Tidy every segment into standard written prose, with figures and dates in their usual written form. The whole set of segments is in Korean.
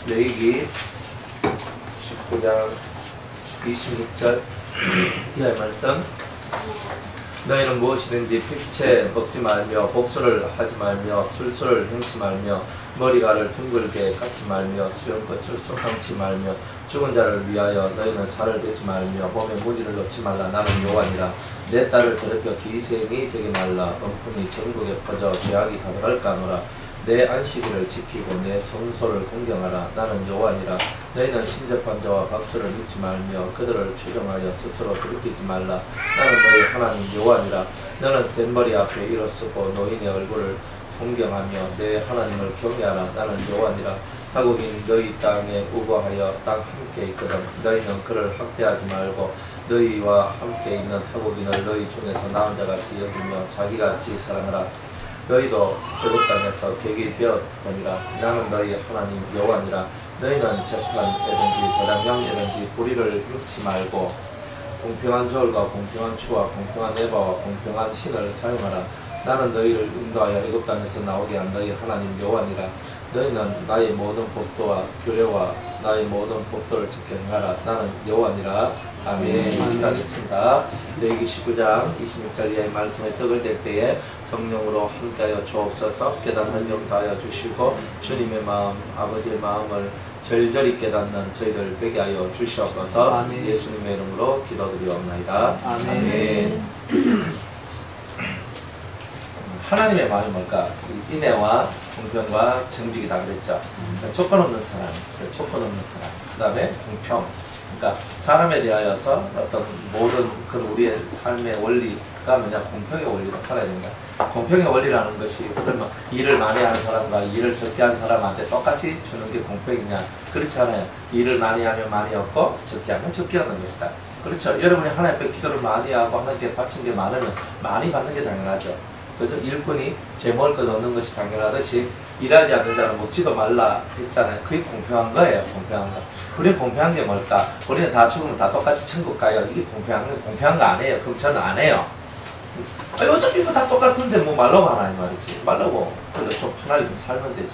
레위기 19장 26절 이하의 말씀. 너희는 무엇이든지 픽채 먹지 말며 복수를 하지 말며 술수를 행치 말며 머리가를 둥글게 깎지 말며 수염꽃을 솟상치 말며 죽은 자를 위하여 너희는 살을 베지 말며 몸에 무지를 넣지 말라. 나는 여호와니라. 내 딸을 더럽혀 기생이 되게 말라. 엄풍이 전국에 퍼져 죄악이 가득할까 하노라. 내 안식일을 지키고 내 성소를 공경하라. 나는 여호와니라. 너희는 신접한 자와 박수를 믿지 말며 그들을 추종하여 스스로 괴롭히지 말라. 나는 너희 하나님 여호와니라. 너는 센 머리 앞에 일어서고 노인의 얼굴을 공경하며 내 하나님을 경외하라. 나는 여호와니라. 타국인 너희 땅에 우거하여 땅 함께 있거든. 너희는 그를 학대하지 말고 너희와 함께 있는 타국인을 너희 중에서 나은 자같이 여기며 자기같이 사랑하라. 너희도 애굽 땅에서 객이 되었거니라. 나는 너희 하나님 여호와니라. 너희는 재판에든지 대량양에든지 불의를 잃지 말고 공평한 저울과 공평한 추와 공평한 에바와 공평한 흰을 사용하라. 나는 너희를 인도하여 애굽 땅에서 나오게 한 너희 하나님 여호와니라. 너희는 나의 모든 법도와 규례와 나의 모든 법도를 지켜 행하라. 나는 여호와니라. 아멘. 기도하겠습니다. 레위기 19장 26절 이하의 말씀에 떡을 댈 때에 성령으로 함께하여 주옵소서. 깨닫는 영 다하여 주시고 주님의 마음 아버지의 마음을 절절히 깨닫는 저희들 되게 하여 주시옵소서. 아멘. 예수님의 이름으로 기도드리옵나이다. 아멘. 아멘. 하나님의 마음이 뭘까? 인애와 공평과 정직이다 그랬죠. 조건 없는 사람, 조건 없는 사람. 그 다음에 공평. 그러니까 사람에 대하여서 어떤 모든 그런 우리의 삶의 원리가 뭐냐, 공평의 원리로 살아야 된다. 공평의 원리라는 것이 그러면 일을 많이 하는 사람과 일을 적게 하는 사람한테 똑같이 주는 게 공평이냐? 그렇지 않아요. 일을 많이 하면 많이 얻고 적게 하면 적게 하는 것이다. 그렇죠. 여러분이 하나님 앞에 기도를 많이 하고 하나님께 바친 게 많으면 많이 받는 게 당연하죠. 그래서 일꾼이 제 먹을 것 얻는 것이 당연하듯이 일하지 않는 자는 먹지도 말라 했잖아요. 그게 공평한 거예요. 공평한 거. 우리는 공평한 게 뭘까? 우리는 다 죽으면 다 똑같이 천국 가요. 이게 공평한 거 아니에요. 그럼 저는 안 해요. 아니, 어차피 이거 다 똑같은데 뭐 말라고 하나 이 말이지. 말라고. 그래서 좀 편하게 좀 살면 되죠.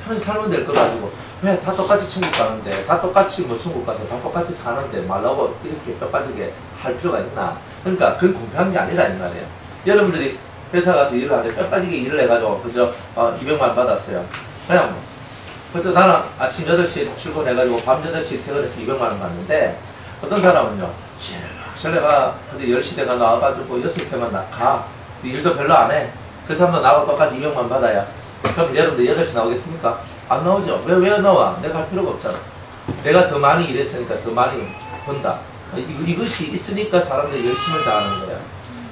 편하게 살면 될 거 가지고 왜 다 똑같이 천국 가는데, 다 똑같이 뭐 천국 가서 다 똑같이 사는데 말라고 이렇게 뼈 빠지게 할 필요가 있나? 그러니까 그건 공평한 게 아니다 이 말이에요. 여러분들이 회사 가서 일을 하는데 뼈 빠지게 일을 해가지고 그저 200만 받았어요. 그냥 뭐 그래서 나는 아침 8시에 출근해가지고 밤 8시에 퇴근해서 200만 원 받는데, 어떤 사람은요 실내가 그저 10시 대가 나와가지고 6시에만 가. 일도 별로 안 해. 그 사람도 나하고 똑같이 200만 받아야 그럼 여러분들 8시 나오겠습니까? 안 나오죠. 왜 나와? 내가 할 필요가 없잖아. 내가 더 많이 일했으니까 더 많이 번다. 이것이 있으니까 사람들이 열심히 다 하는 거야.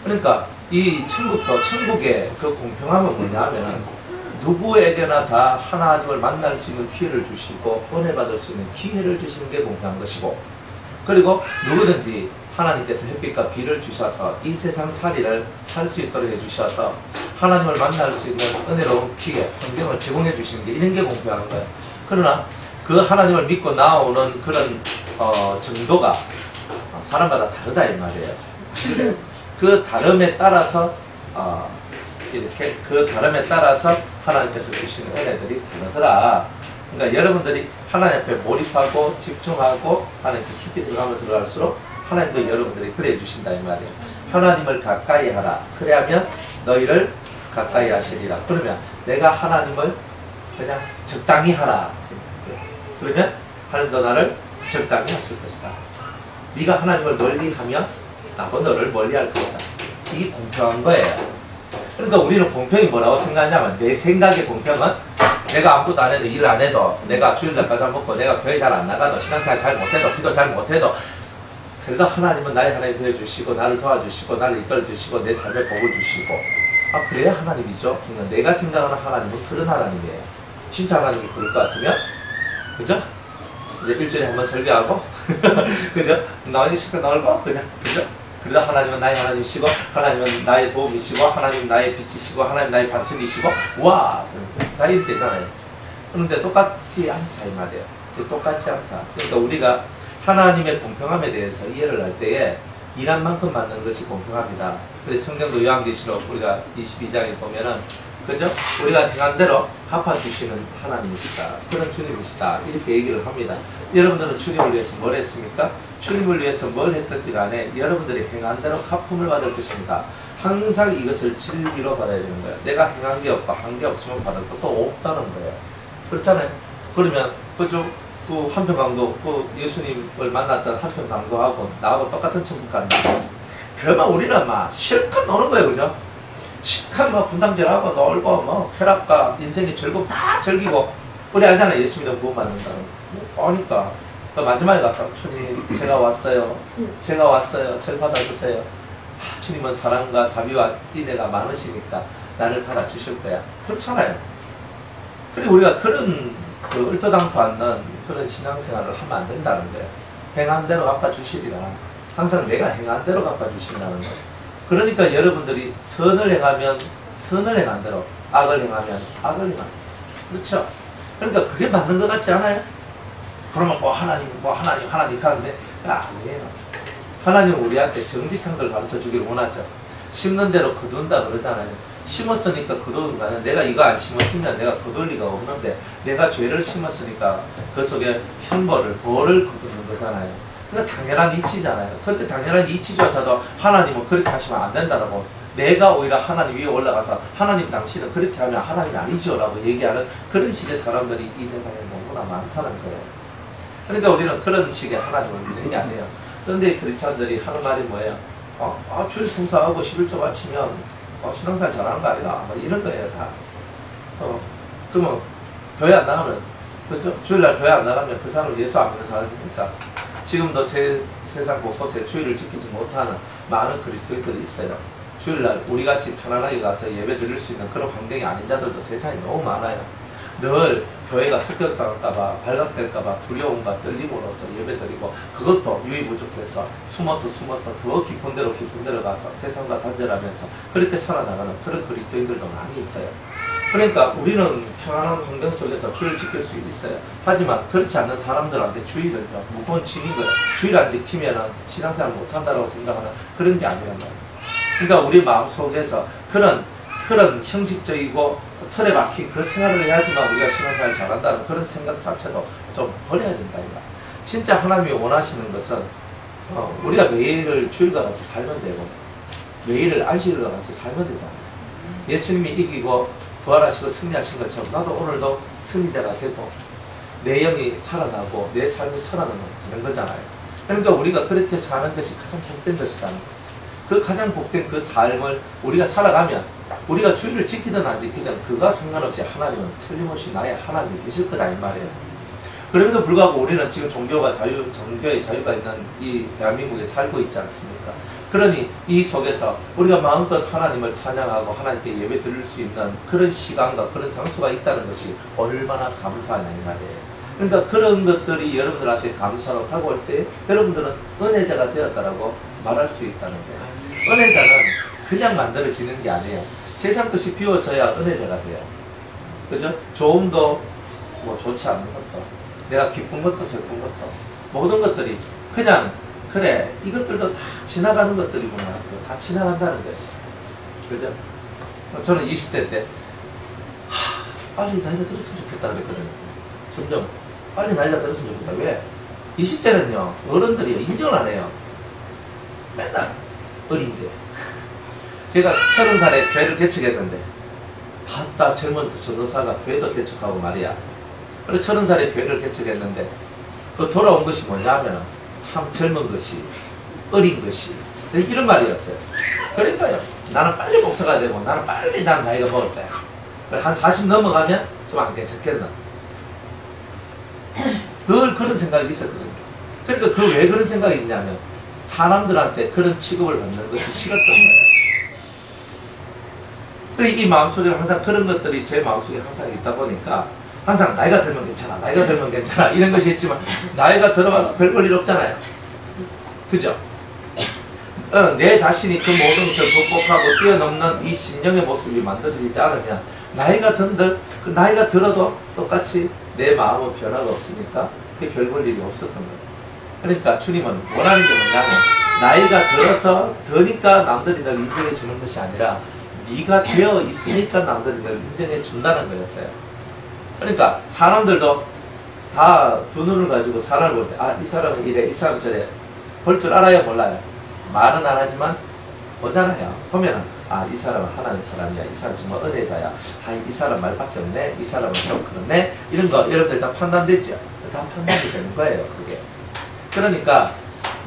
그러니까 이 천국의 그 공평함은 뭐냐 하면은 누구에게나 다 하나님을 만날 수 있는 기회를 주시고 은혜 받을 수 있는 기회를 주시는 게 공평한 것이고, 그리고 누구든지 하나님께서 햇빛과 비를 주셔서 이 세상 살이를 살 수 있도록 해주셔서 하나님을 만날 수 있는 은혜로운 기회, 환경을 제공해 주시는 게 이런 게 공평한 거예요. 그러나 그 하나님을 믿고 나오는 그런 정도가 사람마다 다르다 이 말이에요. 그 다름에 따라서 이렇게 그 다름에 따라서 하나님께서 주시는 은혜들이 다르더라. 그러니까 여러분들이 하나님 앞에 몰입하고 집중하고 하나님께 깊이 들어갈수록 하나님도 여러분들이 그래 주신다 이 말이에요. 하나님을 가까이 하라. 그래야면 너희를 가까이 하시리라. 그러면 내가 하나님을 그냥 적당히 하라. 그러면 하나님도 나를 적당히 하실 것이다. 네가 하나님을 멀리하면 나도 너를 멀리할 것이다. 이게 공평한 거예요. 그러니까 우리는 공평이 뭐라고 생각하냐면, 내 생각의 공평은 내가 아무것도 안 해도 일을 안 해도, 내가 주일날 과자 먹고 내가 교회 잘 안 나가도 신앙생활 잘 못해도 기도 잘 못해도 그래도 하나님은 나의 하나님 되어주시고 나를 도와주시고 나를 이끌어주시고 내 삶에 복을 주시고, 그래야 하나님이죠. 그러니까 내가 생각하는 하나님은 그런 하나님이에요. 진짜 하나님이 그럴 것 같으면, 그죠? 이제 일주일에 한 번 설교하고 그죠? 나오니 시켜 나올까? 그죠? 그래도 하나님은 나의 하나님이시고 하나님은 나의 도움이시고 하나님은 나의 빛이시고 하나님 나의 반석이시고 와! 다 이렇게 되잖아요. 그런데 똑같지 않다 이 말이에요. 똑같지 않다. 그러니까 우리가 하나님의 공평함에 대해서 이해를 할 때에 일한 만큼 받는 것이 공평합니다. 그래서 성경도 요한계시록 우리가 22장에 보면은 그죠? 우리가 행한 대로 갚아주시는 하나님이시다. 그런 주님이시다. 이렇게 얘기를 합니다. 여러분들은 주님을 위해서 뭘 했습니까? 주님을 위해서 뭘 했든지 간에 여러분들이 행한 대로 갚음을 받을 것입니다. 항상 이것을 진리로 받아야 되는 거예요. 내가 행한 게 없고 한 게 없으면 받을 것도 없다는 거예요. 그렇잖아요. 그러면 그저 그 한편 강도 그 예수님을 만났던 한편 강도하고 나하고 똑같은 천국 간다. 그만 우리는 막 실컷 노는 거예요. 그죠? 실컷 뭐 분당질하고 놀고 뭐 쾌락과 인생의 즐거움 다 즐기고 우리 알잖아요. 예수 믿어 구원받는다는 거. 그러니까 마지막에 가서 주님 제가 왔어요. 제가 왔어요. 저를 받아주세요. 주님은 사랑과 자비와 인애가 많으시니까 나를 받아주실 거야. 그렇잖아요. 그리고 우리가 그런 그 얼토당토 않는 그런 신앙생활을 하면 안 된다는 거예요. 행한 대로 갚아주시리라. 항상 내가 행한 대로 갚아주신다는 거예요. 그러니까 여러분들이 선을 행하면 선을 행한 대로, 악을 행하면 악을 행한 대로. 그렇죠? 그러니까 그게 맞는 것 같지 않아요? 그러면 하나님 하는데 아니에요. 하나님은 우리한테 정직한 걸 가르쳐 주기를 원하죠. 심는 대로 거둔다 그러잖아요. 심었으니까 거두는가요? 내가 이거 안 심었으면 내가 거둘 리가 없는데 내가 죄를 심었으니까 그 속에 형벌을, 벌을 거두는 거잖아요. 그러니까 당연한 이치잖아요. 그런데 당연한 이치조차도 하나님은 그렇게 하시면 안 된다라고, 내가 오히려 하나님 위에 올라가서 하나님 당신은 그렇게 하면 하나님이 아니죠 라고 얘기하는 그런 식의 사람들이 이 세상에 너무나 많다는 거예요. 그러니까 우리는 그런 식의 하나님을 믿는 게 아니에요. 썬데이 크리스찬들이 하는 말이 뭐예요? 주일 성사하고 11조 바치면 신앙생활 잘하는 거 아니다. 뭐 이런 거예요, 다. 그러면 교회 안 나가면, 그죠? 주일날 교회 안 나가면 그 사람은 예수 안 믿는 사람입니까? 지금도 세상 곳곳에 주일을 지키지 못하는 많은 그리스도인들이 있어요. 주일날 우리같이 편안하게 가서 예배 드릴 수 있는 그런 환경이 아닌 자들도 세상에 너무 많아요. 늘 교회가 습격당할까봐, 발각될까봐 두려움과 떨림으로써 예배드리고, 그것도 유의부족해서 숨어서 더 깊은 데로 가서 세상과 단절하면서 그렇게 살아나가는 그런 그리스도인들도 많이 있어요. 그러니까 우리는 평안한 환경 속에서 주의를 지킬 수 있어요. 하지만 그렇지 않는 사람들한테 주의를 무거운 짐인 거예요. 주의를 안 지키면 신앙생활 못한다고 생각하는 그런 게 아니란 말이에요. 그러니까 우리 마음속에서 그런 형식적이고 틀에 박힌 그 생활을 해야지만 우리가 신앙생활 잘한다는 그런 생각 자체도 좀 버려야 된다. 이거. 진짜 하나님이 원하시는 것은 우리가 매일을 주일과 같이 살면 되고 매일을 안식일과 같이 살면 되잖아요. 예수님이 이기고 부활하시고 승리하신 것처럼 나도 오늘도 승리자가 되고 내 영이 살아나고 내 삶이 살아나면 되는 거잖아요. 그러니까 우리가 그렇게 사는 것이 가장 복된 것이다. 그 가장 복된 그 삶을 우리가 살아가면 우리가 주의를 지키든 안 지키든 그가 상관없이 하나님은 틀림없이 나의 하나님이 계실 거다 이 말이에요. 그럼에도 불구하고 우리는 지금 종교의 자유가 있는 이 대한민국에 살고 있지 않습니까? 그러니 이 속에서 우리가 마음껏 하나님을 찬양하고 하나님께 예배 드릴 수 있는 그런 시간과 그런 장소가 있다는 것이 얼마나 감사하냐 이 말이에요. 그러니까 그런 것들이 여러분들한테 감사로 다가올 때 여러분들은 은혜자가 되었다라고 말할 수 있다는 거예요. 은혜자는 그냥 만들어지는 게 아니에요. 세상 것이 비워져야 은혜자가 돼요. 그죠? 좋음도 뭐 좋지 않는 것도, 내가 기쁜 것도 슬픈 것도, 모든 것들이 그냥 그래 이것들도 다 지나가는 것들이구나. 다 지나간다는 거예요. 그죠? 저는 20대 때 빨리 나이가 들었으면 좋겠다 그랬거든요. 점점 빨리 나이가 들었으면 좋겠다. 왜? 20대는요 어른들이 인정을 안 해요. 맨날 어린데. 제가 30살에 교회를 개척했는데 아따 젊은 전도사가 교회도 개척하고 말이야. 그래서 30살에 교회를 개척했는데 그 돌아온 것이 뭐냐면 참 젊은 것이, 어린 것이, 이런 말이었어요. 그러니까요 나는 빨리 목사가 되고 나는 나이가 먹을 거야. 한 40 넘어가면 좀 안 괜찮겠나. 늘 그런 생각이 있었거든요. 그러니까 그 왜 그런 생각이 있냐면 사람들한테 그런 취급을 받는 것이 싫었던 거예요. 그리고 이 마음속에 항상 그런 것들이 제 마음속에 항상 있다 보니까 항상 나이가 들면 괜찮아, 나이가 들면 괜찮아 이런 것이 있지만 나이가 들어가도 별 볼 일 없잖아요. 그죠? 내 자신이 그 모든 것을 극복하고 뛰어넘는 이 심령의 모습이 만들어지지 않으면 나이가 들어도 똑같이 내 마음은 변화가 없으니까 그게 별 볼 일이 없었던 거예요. 그러니까 주님은 원하는 게 뭐냐면 나이가 들어서 더니까 남들이 널 인정해 주는 것이 아니라 네가 되어 있으니까 남들이 널 인정해 준다는 거였어요. 그러니까 사람들도 다 두 눈을 가지고 사람을 볼 때, 아, 이 사람은 이래, 이 사람은 저래. 볼 줄 알아요, 몰라요? 말은 안 하지만 보잖아요. 보면은, 아, 이 사람은 하나님 사람이야. 이 사람 정말 은혜자야. 아, 이 사람 말밖에 없네. 이 사람은 좀 그렇네. 이런 거 여러분들 다 판단되죠? 다 판단이 되는 거예요, 그게. 그러니까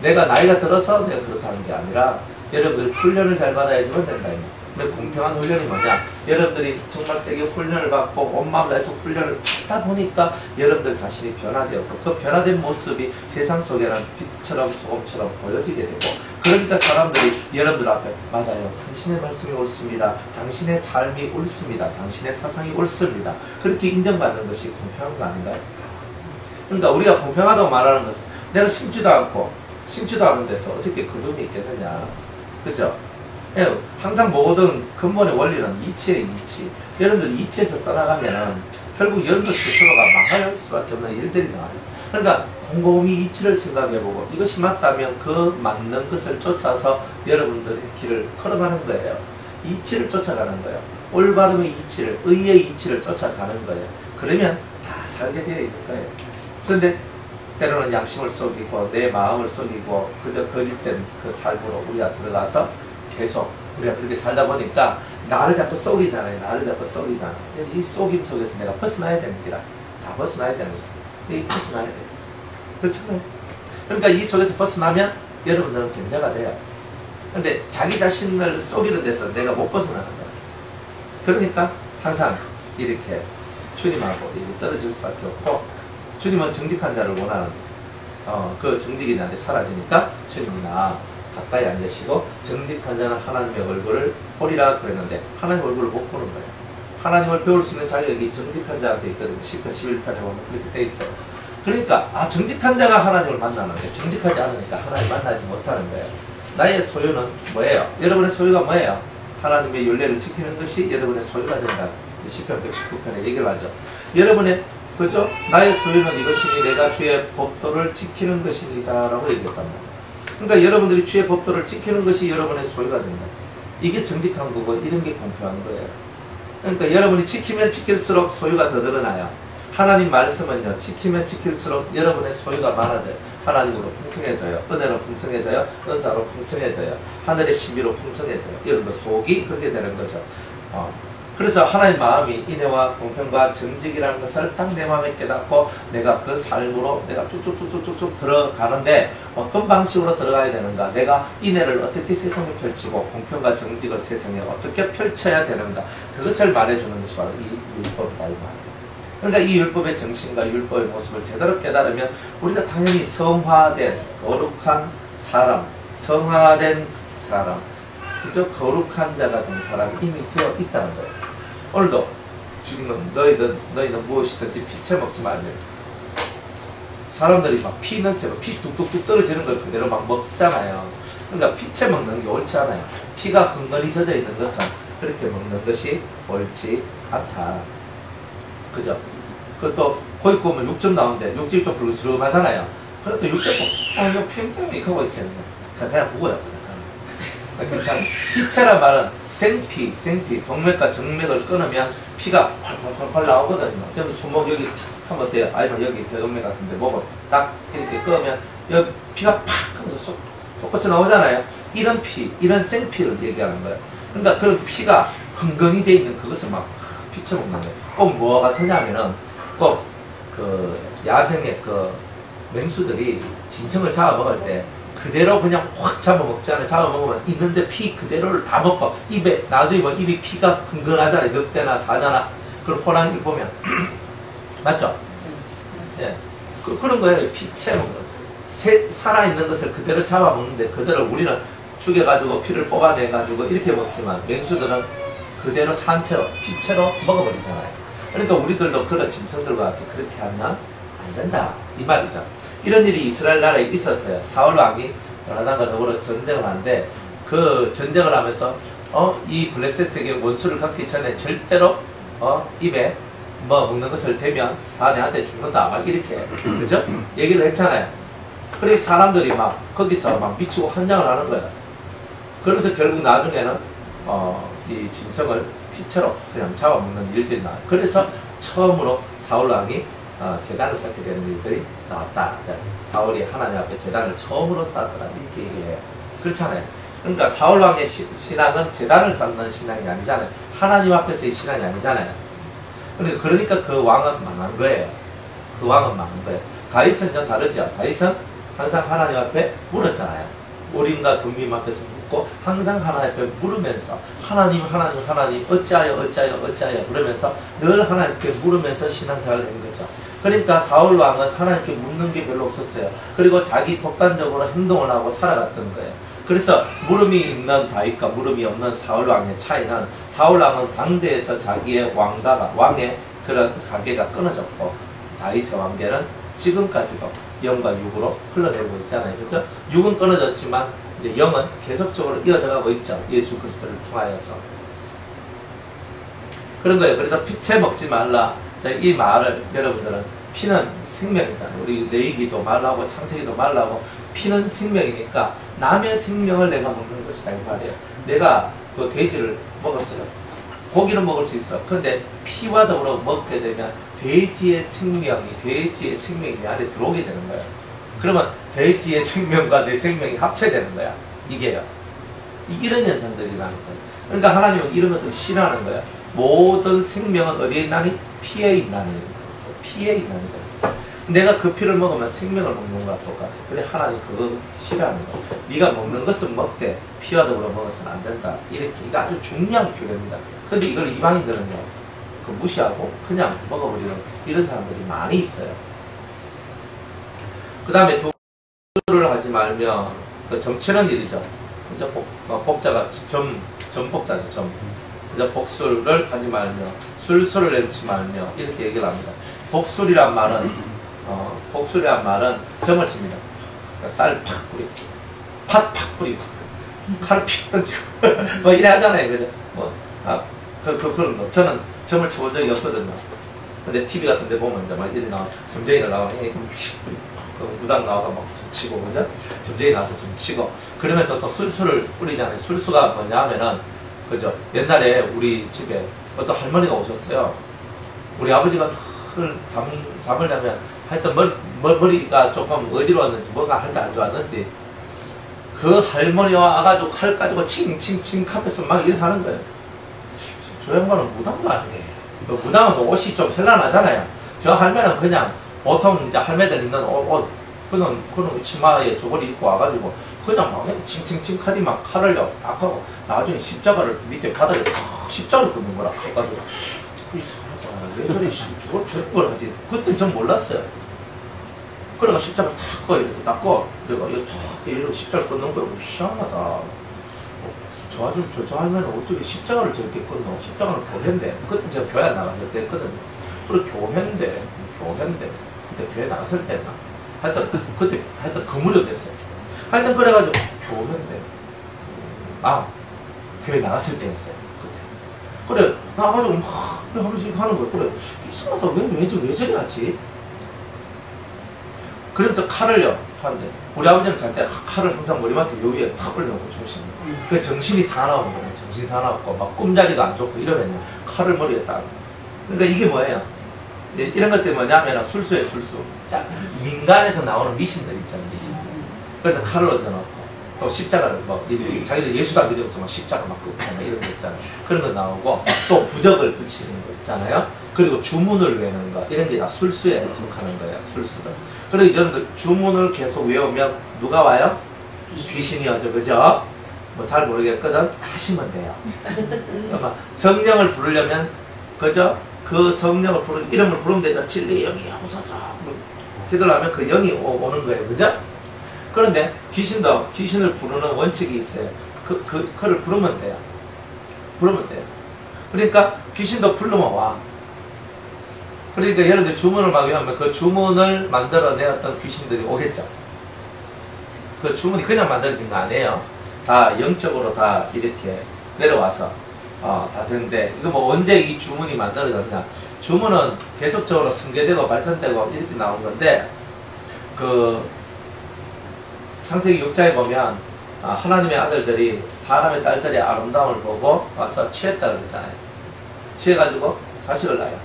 내가 나이가 들어서 내가 그렇다는 게 아니라 여러분들이 훈련을 잘 받아야지만 된다. 근데 공평한 훈련이 뭐냐? 여러분들이 정말 세게 훈련을 받고 온 마음을 다해서 훈련을 받다 보니까 여러분들 자신이 변화되었고 그 변화된 모습이 세상 속에는 빛처럼 소금처럼 보여지게 되고 그러니까 사람들이 여러분들 앞에 맞아요. 당신의 말씀이 옳습니다. 당신의 삶이 옳습니다. 당신의 사상이 옳습니다. 그렇게 인정받는 것이 공평한 거 아닌가요? 그러니까 우리가 공평하다고 말하는 것은 내가 심지도 않은 데서 어떻게 거둠이 있겠느냐. 그죠? 항상 모든 근본의 원리는 이치예요, 이치. 여러분들 이치에서 떠나가면 결국 여러분들 스스로가 망할 수밖에 없는 일들이 나와요. 그러니까 곰곰이 이치를 생각해보고 이것이 맞다면 그 맞는 것을 쫓아서 여러분들의 길을 걸어가는 거예요. 이치를 쫓아가는 거예요. 올바름의 이치를, 의의 이치를 쫓아가는 거예요. 그러면 다 살게 되어 있는 거예요. 그런데 때로는 양심을 속이고 내 마음을 속이고 그저 거짓된 그 삶으로 우리가 들어가서 계속 우리가 그렇게 살다 보니까 나를 자꾸 속이잖아요. 나를 자꾸 속이잖아요. 이 속임 속에서 내가 벗어나야 되는 기라. 다 벗어나야 되는 거야. 벗어나야 돼요. 그렇잖아요. 그러니까 이 속에서 벗어나면 여러분들은 견자가 돼요. 근데 자기 자신을 속이는 데서 내가 못 벗어나는 거야. 그러니까 항상 이렇게 주님하고 이렇게 떨어질 수밖에 없고 주님은 정직한 자를 원하는 그 정직이 나한테 사라지니까 주님이나 가까이 앉으시고 정직한 자는 하나님의 얼굴을 보리라 그랬는데 하나님의 얼굴을 못 보는 거예요. 하나님을 배울 수 있는 자격이 정직한 자한테 있거든요. 10편 11편에 보면 그렇게 돼 있어요. 그러니까 정직한 자가 하나님을 만나는데 정직하지 않으니까 하나님 만나지 못하는 거예요. 나의 소유는 뭐예요? 여러분의 소유가 뭐예요? 하나님의 율례를 지키는 것이 여러분의 소유가 된다. 10편 119편에 얘기를 하죠. 여러분의 그죠? 나의 소유는 이것이니 내가 주의 법도를 지키는 것이니까 라고 얘기했단 말이에요. 그러니까 여러분들이 주의 법도를 지키는 것이 여러분의 소유가 된다. 이게 정직한 거고 이런 게 공평한 거예요. 그러니까 여러분이 지키면 지킬수록 소유가 더 늘어나요. 하나님 말씀은요. 지키면 지킬수록 여러분의 소유가 많아져요. 하나님으로 풍성해져요. 은혜로 풍성해져요. 은사로 풍성해져요. 하늘의 신비로 풍성해져요. 여러분들 속이 그렇게 되는 거죠. 그래서 하나님 마음이 인애와 공평과 정직이라는 것을 딱 내 마음에 깨닫고 내가 그 삶으로 내가 쭉쭉쭉쭉쭉 들어가는데 어떤 방식으로 들어가야 되는가, 내가 인애를 어떻게 세상에 펼치고 공평과 정직을 세상에 어떻게 펼쳐야 되는가, 그것을 말해주는 것이 바로 이 율법이다 이 말이에요. 그러니까 이 율법의 정신과 율법의 모습을 제대로 깨달으면 우리가 당연히 성화된 거룩한 사람, 성화된 사람, 그저 거룩한 자가 된 사람이 이미 되어 있다는 거예요. 오늘도 주님은 너희는 무엇이든지 피채 먹지 말며 사람들이 막 피는 채로 피 뚝뚝뚝 떨어지는 걸 그대로 막 먹잖아요. 그러니까 피채 먹는 게 옳지 않아요. 피가 흥건히 젖어 있는 것은 그렇게 먹는 것이 옳지 않다. 그죠? 그것도 고기 구우면 육즙 나오는데 육즙이 좀 불그스름하잖아요. 그래도 육즙 이거 팽팽히 하고 있어요. 그냥 묵어요. 괜찮아요. 피채란 말은 생피, 동맥과 정맥을 끊으면 피가 펄펄펄 나오거든요. 그래서 손목 여기 한번 어때요? 아니면 여기 대동맥 같은데 목을 딱 이렇게 끄면 여기 피가 팍 하면서 쏙쏙 나오잖아요. 이런 피, 이런 생피를 얘기하는 거예요. 그러니까 그런 피가 흥건히 돼 있는 그것을 막 피쳐 먹는 거예요. 꼭 뭐가 같으냐면은 꼭 그 야생의 그 맹수들이 짐승을 잡아먹을 때 그대로 그냥 확 잡아먹잖아요. 잡아먹으면 있는데 피 그대로를 다 먹고 입에 나중에 보면 입이 피가 흥건하잖아요. 늑대나 사자나 그런 호랑이 보면 맞죠? 예, 그런 거예요. 피채 먹는 살아있는 것을 그대로 잡아먹는데 그대로 우리는 죽여가지고 피를 뽑아내가지고 이렇게 먹지만 맹수들은 그대로 산채로 피채로 먹어버리잖아요. 그러니까 우리들도 그런 짐승들과 같이 그렇게 하면 안 된다 이 말이죠. 이런 일이 이스라엘 나라에 있었어요. 사울 왕이 요나단과 더불어 전쟁을 하는데 그 전쟁을 하면서 이 블레셋에게 원수를 갖기 전에 절대로 입에 뭐 먹는 것을 대면 다 내한테 죽는다 막 이렇게 그죠? 얘기를 했잖아요. 그래 사람들이 막 거기서 막 미치고 환장을 하는 거예요. 그러면서 결국 나중에는 이 짐승을 피채로 그냥 잡아먹는 일들이 나와요. 그래서 처음으로 사울 왕이 제단을 쌓게 되는 일들이 나왔다. 사울이 하나님 앞에 제단을 처음으로 쌓았더라 이렇게 얘기해요. 그렇잖아요. 그러니까 사울 왕의 신앙은 제단을 쌓는 신앙이 아니잖아요. 하나님 앞에서의 신앙이 아니잖아요. 그러니까 그 왕은 망한 거예요. 그 왕은 망한 거예요. 다윗은 좀 다르죠. 다윗은 항상 하나님 앞에 물었잖아요. 우림과 둠밈 앞에서 묻고 항상 하나님 앞에 물으면서 하나님 어찌하여 그러면서 늘 하나님께 물으면서 신앙생활을 한 거죠. 그러니까 사울 왕은 하나님께 묻는 게 별로 없었어요. 그리고 자기 독단적으로 행동을 하고 살아갔던 거예요. 그래서 물음이 있는 다윗과 물음이 없는 사울 왕의 차이는 사울 왕은 당대에서 자기의 왕의 그런 관계가 끊어졌고 다윗의 관계는 지금까지도 영과 육으로 흘러내고 있잖아요. 그렇죠? 육은 끊어졌지만 이제 영은 계속적으로 이어져 가고 있죠. 예수 그리스도를 통하여서. 그런 거예요. 그래서 피채 먹지 말라. 자, 이 말을 여러분들은 피는 생명이잖아요. 우리 레위기도 말라고 창세기도 말라고 피는 생명이니까 남의 생명을 내가 먹는 것이다 이 말이에요. 내가 그 돼지를 먹었어요. 고기는 먹을 수 있어. 그런데 피와 더불어 먹게 되면 돼지의 생명이 내 안에 들어오게 되는 거예요. 그러면 돼지의 생명과 내 생명이 합체되는 거야. 이게요. 이런 현상들이 나는 거예요. 그러니까 하나님은 이런 것들을 싫어하는 거예요. 모든 생명은 어디에 있나니? 피에 있나니. 피에 있나니. 내가 그 피를 먹으면 생명을 먹는 거와 똑같아. 근데 하나님 그거 싫어하는 거야. 네가 먹는 것은 먹되 피와 더불어 먹어서는 안 된다. 이렇게 이거 아주 중요한 규례입니다. 근데 이걸 이방인들은요, 그 무시하고 그냥 먹어버리는 이런 사람들이 많이 있어요. 그 다음에 도를 하지 말며 그 점치는 일이죠. 이제 복자가 점복자죠. 점. 이제 복술을 하지 말며 술수를 내지 말며 이렇게 얘기를 합니다. 복술이란 말은 점을 칩니다. 쌀 팍 뿌리고 팥 팍 뿌리고 칼을 픽 던지고 뭐 이래 하잖아요. 그죠? 그런 거. 저는 점을 쳐본 적이 없거든요. 근데 TV 같은 데 보면 이제 막 이리 나와 점쟁이를 나오니 그 무당 나와서 막 점 치고, 그죠? 점쟁이 나와서 점 치고 그러면서 또 술수를 뿌리잖아요. 술수가 뭐냐 하면은 그죠? 옛날에 우리 집에 어떤 할머니가 오셨어요. 우리 아버지가 잠을 자면 하여튼 머리가 조금 어지러웠는지 뭐가 하여튼 안 좋았는지 그 할머니와 와가지고 칼 가지고 칭칭칭 하면서 막 이렇게 하는 거예요. 저 양반은 무당도 아닌데 무당은 뭐 옷이 좀 현란하잖아요. 저 할매는 그냥 보통 이제 할매들 입는 옷 그런 치마에 저걸 입고 와가지고 그냥 막 칭칭칭 하디만 칼을요 딱 하고 나중에 십자가를 밑에 바닥에 탁 십자가를 긋는 거라 해가지고 이 사람 왜 저래 저걸 하지? 그때 전 몰랐어요. 그래가 십자가 탁 꺼 이렇게 딱 꺼 내가 이거 탁 이렇게 십자가를 끊는 거야. 희한하다. 저 할머니는 어떻게 십자가를 저렇게 끊노? 십자가는 교회인데 그때 제가 교회 안 나갔을 때 했거든요. 그래 교회인데 그때 교회 나갔을 때나 하여튼 그때 그 무렵이었어요. 하여튼 그래가지고 교회인데 교회 나갔을 때 했어요. 그때 그래 나가지고 막 하면서 이렇게 하는 거예요. 그래 이상하다. 왜 저리 하지? 그러면서 칼을요 하는데 우리 아버지는 잘 때 칼을 항상 머리맡에 요 위에 탁 올려놓고 주무십니다. 그 정신이 사나운 거예요. 정신 사나웠고 막 꿈자리도 안 좋고 이러면요 칼을 머리에 딱. 그러니까 이게 뭐예요? 이런 것들이 뭐냐면 술수예요. 술수. 자, 민간에서 나오는 미신들 있잖아요. 미신들. 그래서 칼을 얹어놓고 또 십자가를 뭐 자기들 예수가 믿어서 막 십자가 막 끄고 막 이런 거 있잖아요. 그런 거 나오고 또 부적을 붙이는 거 있잖아요. 그리고 주문을 외우는 거 이런 게 다 술수에 속하는 거예요. 술수들. 그리고 여러분들 주문을 계속 외우면 누가 와요? 귀신이 오죠. 그죠? 뭐 잘 모르겠거든. 하시면 돼요. 그러면 성령을 부르려면 그죠? 그 성령을 이름을 부르면 되죠. 진리의 영이 오소서 기도하면 그 영이 오는 거예요. 그죠? 그런데 귀신을 부르는 원칙이 있어요. 그를 부르면 돼요. 그러니까 귀신도 부르면 와. 그러니까 여러분들 주문을 막 외우면 그 주문을 만들어내었던 귀신들이 오겠죠. 그 주문이 그냥 만들어진 거 아니에요. 다 영적으로 다 이렇게 내려와서 다 되는데 이거 뭐 언제 이 주문이 만들어졌냐? 주문은 계속적으로 승계되고 발전되고 이렇게 나온 건데 그 창세기 6장에 보면 하나님의 아들들이 사람의 딸들의 아름다움을 보고 와서 취했다고 그랬잖아요. 취해가지고 자식을 낳아요.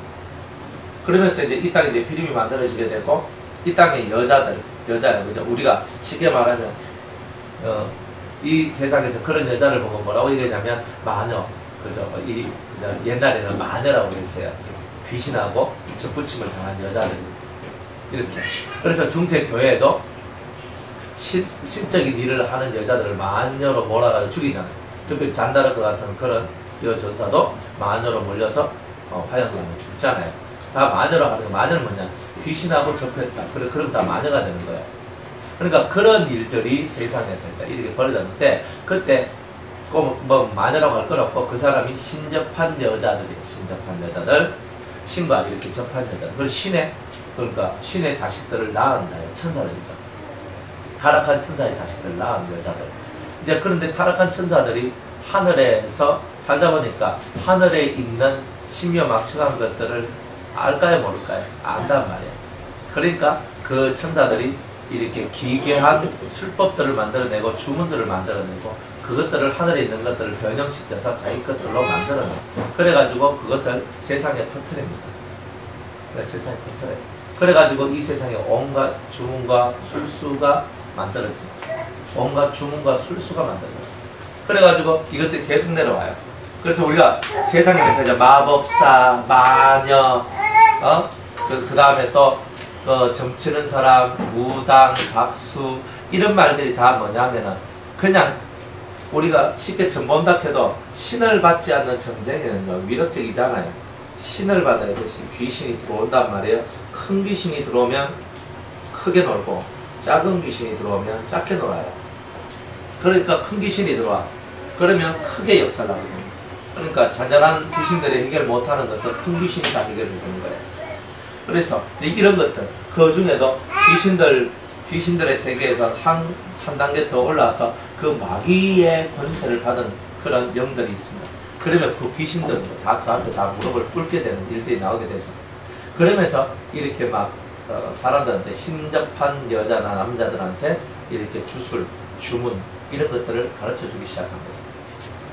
그러면서 이제 이 땅에 이제 피림이 만들어지게 되고, 이 땅의 여자예요. 그죠? 우리가 쉽게 말하면, 이 세상에서 그런 여자를 보고 뭐라고 얘기하냐면, 마녀. 그죠? 그죠? 옛날에는 마녀라고 그랬어요. 귀신하고 접붙임을 당한 여자들. 이렇게. 그래서 중세 교회에도 신적인 일을 하는 여자들을 마녀로 몰아가지고 죽이잖아요. 특히 잔다르크 같은 그런 여전사도 마녀로 몰려서 화양강에 죽잖아요. 다 마녀로 하는 거. 마녀는 뭐냐? 귀신하고 접했다. 그럼 다 마녀가 되는 거예요. 그러니까 그런 일들이 세상에서 이렇게 벌어졌는데, 그때 뭐 마녀라고 할 건 없고, 그 사람이 신접한 여자들이에요. 신접한 여자들. 신과 이렇게 접한 여자들. 그러니까 신의 자식들을 낳은 자예요. 천사들이죠. 타락한 천사의 자식들을 낳은 여자들. 이제 그런데 타락한 천사들이 하늘에서 살다 보니까 하늘에 있는 신묘막측한 것들을 알까요, 모를까요? 안단 말이에요. 그러니까 그 천사들이 이렇게 기괴한 술법들을 만들어내고 주문들을 만들어내고, 그것들을 하늘에 있는 것들을 변형시켜서 자기 것들로 만들어내요. 그래가지고 그것을 세상에 퍼뜨립니다. 세상에 퍼뜨려요. 그래가지고 이 세상에 온갖 주문과 술수가 만들어집니다. 온갖 주문과 술수가 만들어졌어요. 그래가지고 이것들이 계속 내려와요. 그래서 우리가 세상에 이제 마법사, 마녀, 그 다음에 또 점치는 사람, 무당, 박수, 이런 말들이 다 뭐냐면은, 그냥 우리가 쉽게 정본다 해도 신을 받지 않는 전쟁에는 위력적이잖아요. 신을 받아야 되시 귀신이 들어온단 말이에요. 큰 귀신이 들어오면 크게 놀고, 작은 귀신이 들어오면 작게 놀아요. 그러니까 큰 귀신이 들어와. 그러면 크게 역사를 하거든요. 그러니까 잔잔한 귀신들이 해결 못하는 것을 큰 귀신이 다 해결해 주는 거예요. 그래서 이런 것들, 그 중에도 귀신들의 세계에서 한 단계 더 올라와서 그 마귀의 권세를 받은 그런 영들이 있습니다. 그러면 그 귀신들은 다 그한테 다 무릎을 꿇게 되는 일들이 나오게 되죠. 그러면서 이렇게 막 사람들한테, 신접한 여자나 남자들한테 이렇게 주술, 주문, 이런 것들을 가르쳐 주기 시작합니다.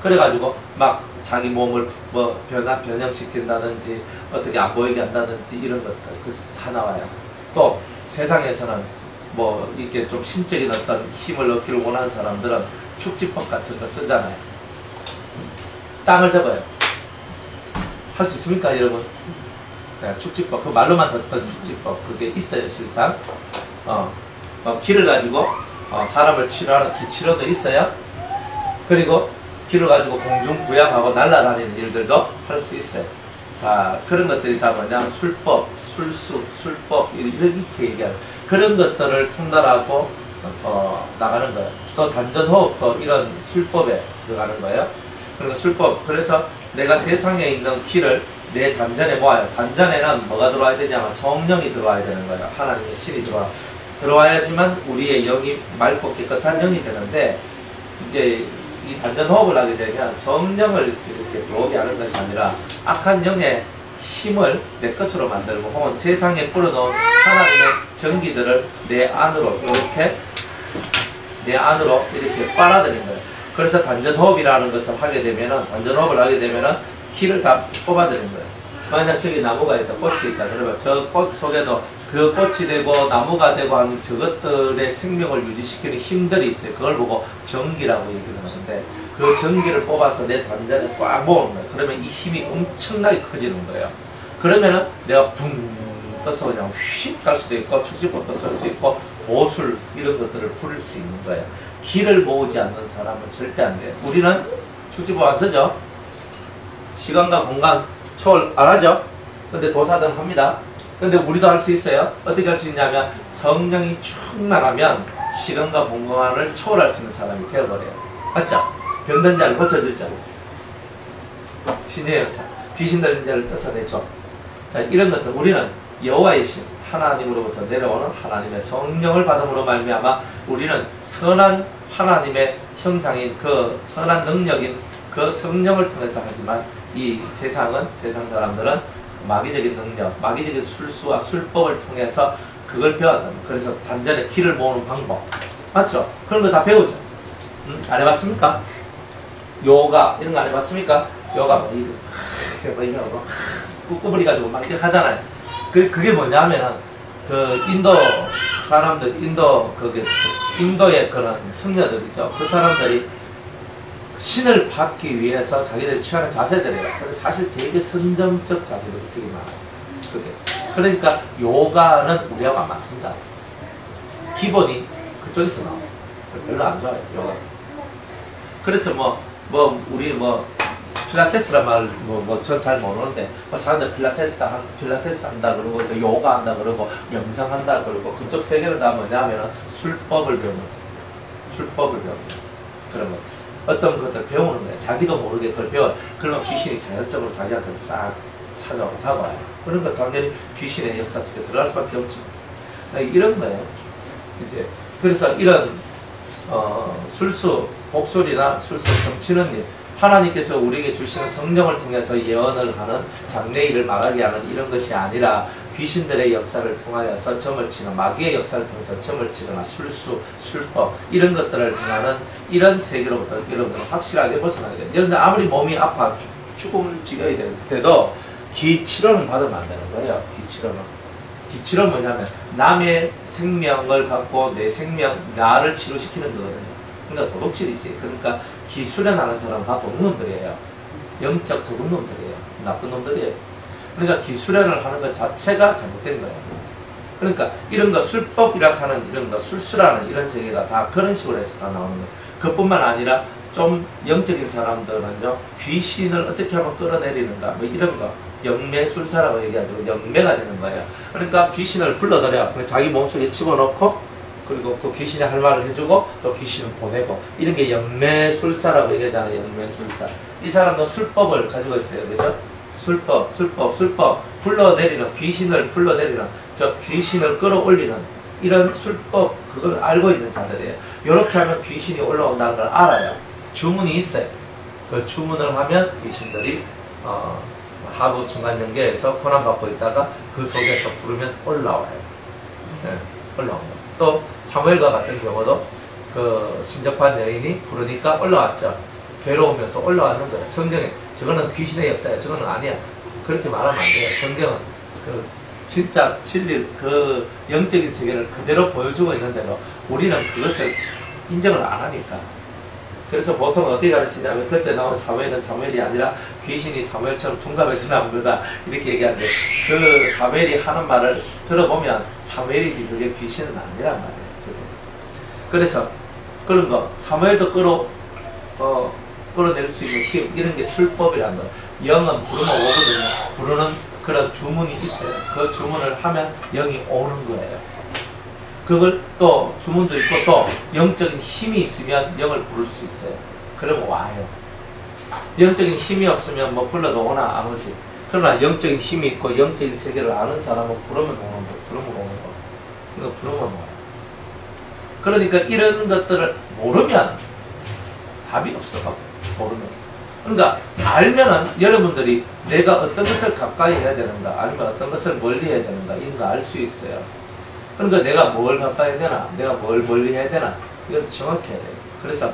그래가지고 막 자기 몸을 뭐 변형시킨다든지 어떻게 안 보이게 한다든지 이런 것들 다 나와요. 또 세상에서는 뭐 이렇게 좀 신적인 어떤 힘을 얻기를 원하는 사람들은 축지법 같은 거 쓰잖아요. 땅을 접어요. 할 수 있습니까, 여러분? 네, 축지법, 그 말로만 듣던 축지법, 그게 있어요, 실상. 길을 가지고 사람을 치료하는 기치료도 있어요. 그리고 길을 가지고 공중부양하고 날아다니는 일들도 할 수 있어요. 그런 것들이 다 뭐냐, 술법, 술수, 술법, 이렇게 얘기하는 그런 것들을 통달하고 나가는 거예요. 또 단전호흡도 이런 술법에 들어가는 거예요. 그리고 술법, 그래서 내가 세상에 있는 길을 내 단전에 모아요. 단전에는 뭐가 들어와야 되냐면 성령이 들어와야 되는 거예요. 하나님의 신이 들어와야지만 우리의 영이 맑고 깨끗한 영이 되는데, 이제 이 단전 호흡을 하게 되면 성령을 이렇게 들어오게 하는 것이 아니라 악한 영의 힘을 내 것으로 만들고, 혹은 세상에 뿌려놓은 하나님의 전기들을 내 안으로 이렇게 빨아들인 거예요. 그래서 단전 호흡이라는 것을 하게 되면은, 단전 호흡을 하게 되면은 기를 다 뽑아들인 거예요. 만약 저기 나무가 있다, 꽃이 있다, 그러면 저 꽃 속에도 그 꽃이 되고 나무가 되고 하는 저것들의 생명을 유지시키는 힘들이 있어요. 그걸 보고 전기라고 얘기를 하는데, 그 전기를 뽑아서 내 단전에 꽉 모으는 거예요. 그러면 이 힘이 엄청나게 커지는 거예요. 그러면은 내가 붕 떠서 그냥 휙 갈 수도 있고, 축지법도 쓸 수 있고, 보술 이런 것들을 부릴 수 있는 거예요. 기를 모으지 않는 사람은 절대 안 돼요. 우리는 축지법 안 쓰죠? 시간과 공간 초월 안 하죠? 근데 도사들은 합니다. 근데 우리도 할 수 있어요. 어떻게 할 수 있냐면, 성령이 충만하면 시간과 공간을 초월할 수 있는 사람이 되어버려요. 맞죠? 병든 자를 고쳐주죠. 신의 역사, 귀신 들린 자를 쫓아내죠. 자, 이런 것은 우리는 여호와의 신, 하나님으로부터 내려오는 하나님의 성령을 받음으로 말미암아 우리는 선한 하나님의 형상인 그 선한 능력인 그 성령을 통해서 하지만, 이 세상 사람들은 마귀적인 능력, 마귀적인 술수와 술법을 통해서 그걸 배웠다. 그래서 단전에 기를 모으는 방법, 맞죠? 그런 거 다 배우죠. 안 해봤습니까? 요가 이런 거 안 해봤습니까? 요가 뭐 이거 꾹꾹부리 가지고 막 이렇게 하잖아요. 그게 뭐냐면은, 그 인도 사람들, 인도의 그런 승려들이죠. 그 사람들이 신을 받기 위해서 자기들이 취하는 자세들이에요. 근데 사실 되게 선정적 자세들이 되게 많아요. 그게. 그러니까 요가는 우리하고 안 맞습니다. 기본이 그쪽에서 나와요. 별로 안 좋아요, 요가. 그래서 우리 필라테스란 말, 전 잘 모르는데, 사람들 필라테스 한다 그러고, 요가 한다 그러고, 명상한다 그러고, 그쪽 세계는 다 뭐냐면은 술법을 배우는 거예요. 술법을 배우는 거예요. 그러면 어떤 것들 배우는 거예요. 자기도 모르게 그걸 배워요. 그러면 귀신이 자연적으로 자기한테 싹 찾아오고 다가와요. 그런 거 당연히 귀신의 역사 속에 들어갈 수밖에 없죠. 이런 거예요. 이제, 그래서 이런, 술수, 복술이나 술수 정치는 일, 하나님께서 우리에게 주시는 성령을 통해서 예언을 하는 장래일을 말하게 하는 이런 것이 아니라 귀신들의 역사를 통하여서 점을 치는 마귀의 역사를 통해서 점을 치거나 술수, 술법 이런 것들을 행하는 이런 세계로부터 여러분들은 확실하게 벗어나야 돼요. 여러분들 아무리 몸이 아파 죽음을 지어야 돼도 기치료는 받으면 안 되는 거예요. 기치료는. 기치료는 뭐냐면 남의 생명을 갖고 내 생명, 나를 치료시키는 거거든요. 그러니까 도둑질이지. 그러니까 기수련하는 사람은 다 도둑놈들이에요. 영적 도둑놈들이에요. 나쁜 놈들이에요. 그러니까 기수련을 하는 것 자체가 잘못된 거예요. 그러니까 이런 거 술법이라 하는 이런 거 술수라는 이런 세계가 다 그런 식으로 해서 다 나오는 거예요. 그뿐만 아니라 좀 영적인 사람들은요, 귀신을 어떻게 하면 끌어내리는가 뭐 이런 거 영매술사라고 얘기하죠. 영매가 되는 거예요. 그러니까 귀신을 불러들여 자기 몸속에 집어넣고 그리고 또 귀신이 할 말을 해주고 또 귀신을 보내고 이런 게 영매술사라고 얘기하잖아요. 영매술사. 이 사람도 술법을 가지고 있어요. 그죠? 술법 불러내리는 귀신을 불러내리는 저 귀신을 끌어올리는 이런 술법 그걸 알고 있는 자들이에요. 이렇게 하면 귀신이 올라온다는 걸 알아요. 주문이 있어요. 그 주문을 하면 귀신들이 하부 중간 연계에서 고난받고 있다가 그 속에서 부르면 올라와요. 네, 올라옵니다. 또 사무엘과 같은 경우도 그 신접한 여인이 부르니까 올라왔죠. 괴로우면서 올라왔는 거예요. 성경에 저거는 귀신의 역사야. 저거는 아니야. 그렇게 말하면 안 돼요. 성경은 그 진짜 진리 그 영적인 세계를 그대로 보여주고 있는데도 우리는 그것을 인정을 안 하니까. 그래서 보통 어떻게 가르치냐면 그때 나온 사무엘은 사무엘이 아니라 귀신이 사무엘처럼 둔갑해서 나온 거다 이렇게 얘기하는데 그 사무엘이 하는 말을 들어보면 사무엘이지 그게 귀신은 아니란 말이에요. 그래서 그런 거 사무엘도 끌어낼 수 있는 힘 이런 게 술법이라는 거. 영은 부르면 오거든요. 부르는 그런 주문이 있어요. 그 주문을 하면 영이 오는 거예요. 그걸 또 주문도 있고 또 영적인 힘이 있으면 영을 부를 수 있어요. 그러면 와요. 영적인 힘이 없으면 뭐 불러도 오나 안 오지. 그러나 영적인 힘이 있고 영적인 세계를 아는 사람은 부르면 오는 거. 부르면 오는 거. 이거 부르면 와요. 그러니까 이런 것들을 모르면 답이 없어. 모르면. 그러니까 알면은 여러분들이 내가 어떤 것을 가까이 해야 되는가 아니면 어떤 것을 멀리 해야 되는가 이런 거 알 수 있어요. 그러니까 내가 뭘 가까이 해야 되나 내가 뭘 멀리 해야 되나 이건 정확히 해야 돼요. 그래서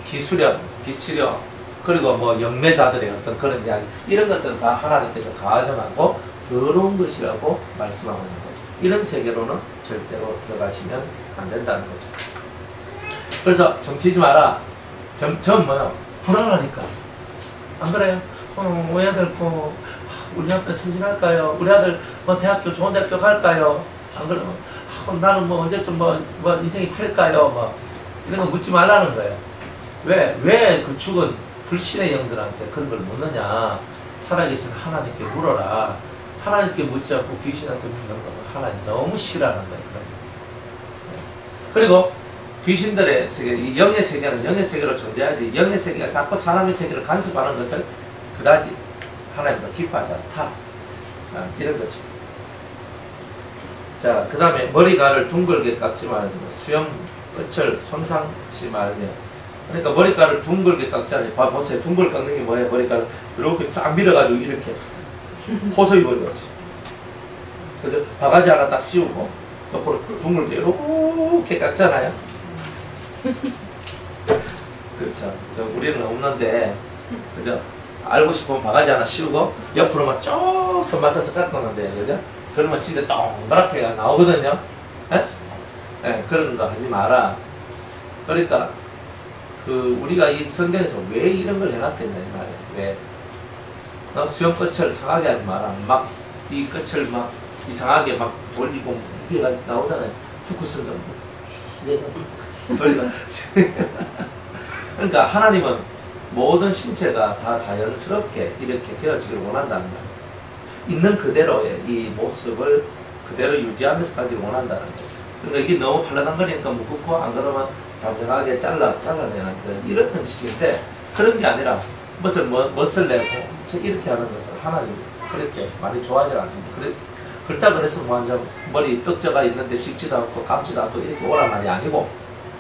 기수련, 기치련 그리고 뭐 영매자들의 어떤 그런 이야기 이런 것들은 다 하나님께서 가정하고 더러운 것이라고 말씀하고 있는 거죠. 이런 세계로는 절대로 들어가시면 안 된다는 거죠. 그래서 정치지 마라. 전 뭐요? 불안하니까. 안 그래요? 우리 아들 우리 아들 승진할까요? 우리 아들 뭐 대학교 좋은 대학교 갈까요? 안 그러면 나는 뭐 언제쯤 뭐 인생이 펼까요? 뭐 이런 거 묻지 말라는 거예요. 왜 그 죽은 불신의 영들한테 그런 걸 묻느냐? 살아계신 하나님께 물어라. 하나님께 묻지 않고 귀신한테 묻는 거 하나님 너무 싫어하는 거예요. 그리고 귀신들의 세계, 이 영의 세계는 영의 세계로 존재하지 영의 세계가 자꾸 사람의 세계를 간섭하는 것을 그다지 하나님도 기뻐하지 않다. 이런 거죠. 자, 그 다음에 머리카락을 둥글게 깎지 말며 수염 끝을 손상치 말며. 그러니까 머리카락을 둥글게 깎잖아요. 보세요. 둥글 깎는 게 뭐예요? 머리카락을 이렇게 싹 밀어가지고 이렇게 호소히 버리지. 그죠? 바가지 하나 딱 씌우고 옆으로 둥글게 이렇게 깎잖아요. 그렇죠. 우리는 없는데, 그죠? 알고 싶으면 바가지 하나 씌우고 옆으로만 쭉 손 맞춰서 깎았는데, 그죠? 그러면 진짜 동그랗게 나오거든요. 예? 예, 그런 거 하지 마라. 그러니까 우리가 이 성경에서 왜 이런 걸 해놨겠냐 이 말이에요. 왜? 너 수염 끝을 상하게 하지 마라. 막 이 끝을 막 이상하게 막 돌리고 이게 나오잖아요. 후쿠스가 돌리고. 그러니까 하나님은 모든 신체가 다 자연스럽게 이렇게 되어지길 원한다는 거예요. 있는 그대로의 이 모습을 그대로 유지하면서 가기를 원한다는 거예요. 그러니까 이게 너무 팔라당거리니까 무겁고 안 그러면 단정하게 잘라내는 이런 형식인데 그런 게 아니라 멋을 내고 이렇게 하는 것을 하나님 그렇게 많이 좋아하지 않습니다. 그렇다 그래서 완전 머리 떡져가 있는데 씹지도 않고 감지도 않고 이렇게 오란 말이 아니고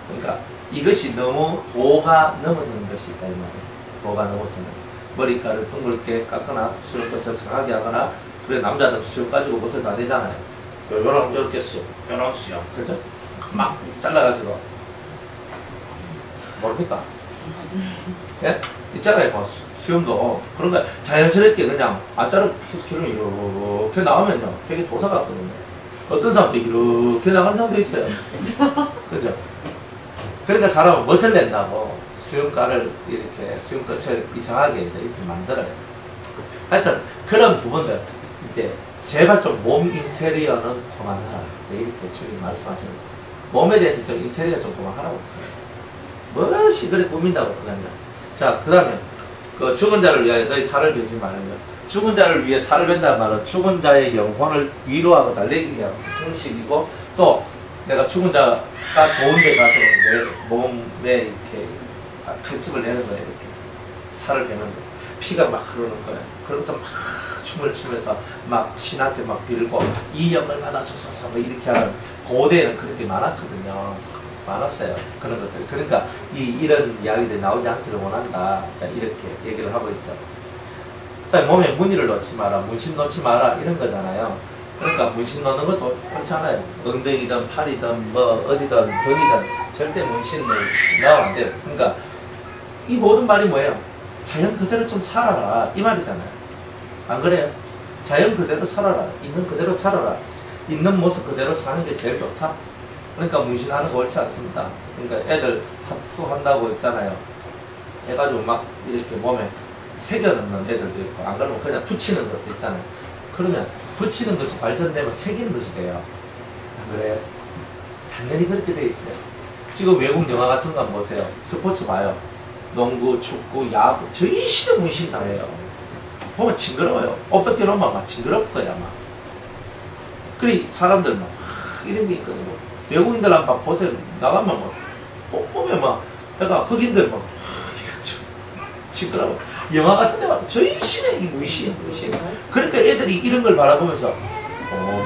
그러니까 이것이 너무 도가 넘어서는 것이 있다 이 말이에요. 도가 넘어서는 머리카락을 둥글게 깎거나 수염 끝을 상하게 하거나 그래 남자들 수염 가지고 멋을 다 내잖아요. 요렇게 수염, 요런 수염 그죠? 막 잘라가지고 모릅니까? 예? 있잖아요. 수염도 그런 거 자연스럽게 그냥 안 자르고 계속 기름이 이렇게 나오면요 되게 도사 같거든요. 어떤 사람도 이렇게 나가는 사람도 있어요. 그죠? 그러니까 사람은 멋을 낸다고 수염가를 이렇게 수염 끝을 이상하게 이제 이렇게 만들어요. 하여튼 그런 부분들 이제 제발 좀 몸 인테리어는 그만하라. 이렇게 주님 말씀하시는 거예요. 몸에 대해서 좀 인테리어 좀 그만하라고. 뭐라시 그래 꾸민다고 그러냐. 자, 그 다음에 그 죽은 자를 위하여 너희 살을 베지 말으며 죽은 자를 위해 살을 벤다는 말은 죽은 자의 영혼을 위로하고 달래기 위한 형식이고 또 내가 죽은 자가 좋은데 가서 내 몸에 이렇게 칼집을 내는 거예요. 이렇게 살을 베는 거예요. 피가 막 흐르는 거예요. 그러면서 막 춤을 추면서 막 신한테 막 빌고 이 영을 받아주소서 뭐 이렇게 하는 고대에는 그렇게 많았거든요. 많았어요. 그런 것들. 그러니까 이런 이야기들이 나오지 않기를 원한다. 자, 이렇게 얘기를 하고 있죠. 그다음에 몸에 무늬를 넣지 마라. 문신 넣지 마라. 이런 거잖아요. 그러니까 문신 넣는 것도 그렇잖아요. 엉덩이든 팔이든 뭐 어디든 등이든 절대 문신을 넣으면 안 돼요. 그러니까 이 모든 말이 뭐예요? 자연 그대로 좀 살아라. 이 말이잖아요. 안 그래요? 자연 그대로 살아라. 있는 그대로 살아라. 있는 모습 그대로 사는 게 제일 좋다. 그러니까 문신하는 거 옳지 않습니다. 그러니까 애들 타투 한다고 했잖아요. 해가지고 막 이렇게 몸에 새겨넣는 애들도 있고 안 그러면 그냥 붙이는 것도 있잖아요. 그러면 붙이는 것이 발전되면 새기는 것이 돼요. 안 그래요? 당연히 그렇게 돼 있어요. 지금 외국 영화 같은 거 한번 보세요. 스포츠 봐요. 농구, 축구, 야구 전시도 문신 다 해요. 보면 징그러워요. 옷 벗겨놓으면 막 징그럽을 거야 아마. 그래 사람들 막 이런 게 있거든요. 외국인들 한번 보세요. 나가면 막 보면 막 그러니까 흑인들 막 징그러워. 영화 같은 데 막 전시네 이 문신. 그러니까 애들이 이런 걸 바라보면서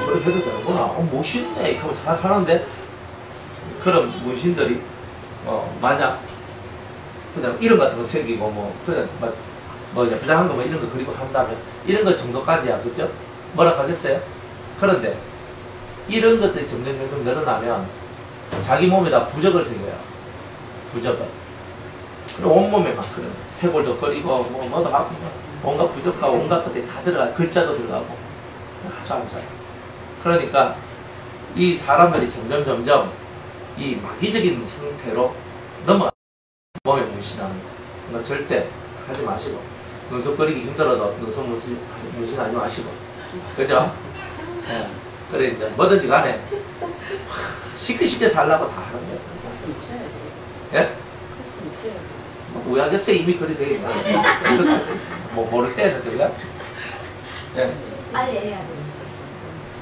저렇게 해도 되는구나. 멋있네. 하면서 하는데 그런 문신들이 만약 그냥 이런 같은 거 생기고 그냥 뭐 부장한 거 이런 거 그리고 한다면 이런 거 정도까지야. 그죠? 뭐라 하겠어요? 그런데 이런 것들이 점점 늘어나면 자기 몸에다 부적을 새겨요. 부적을. 그리고 온몸에 막 그런 해골도 거리고 뭐도 하고 온갖 부적과 온갖 것들이 다 들어가. 글자도 들어가고 아주 안 좋아요. 그러니까 이 사람들이 점점 이 마귀적인 형태로 넘어가. 몸에 문신하는 거. 그러니까 절대 하지 마시고 눈썹 그리기 힘들어도 눈썹 문신하지 마시고. 그죠? 네. 그래 이제 뭐든지 간에 쉽게 살라고 다 하는 거예요. 예? 왜 하겠어요? 이미 그리 되게 뭐 모를 때는 그래요? 예. 아예 해야 돼.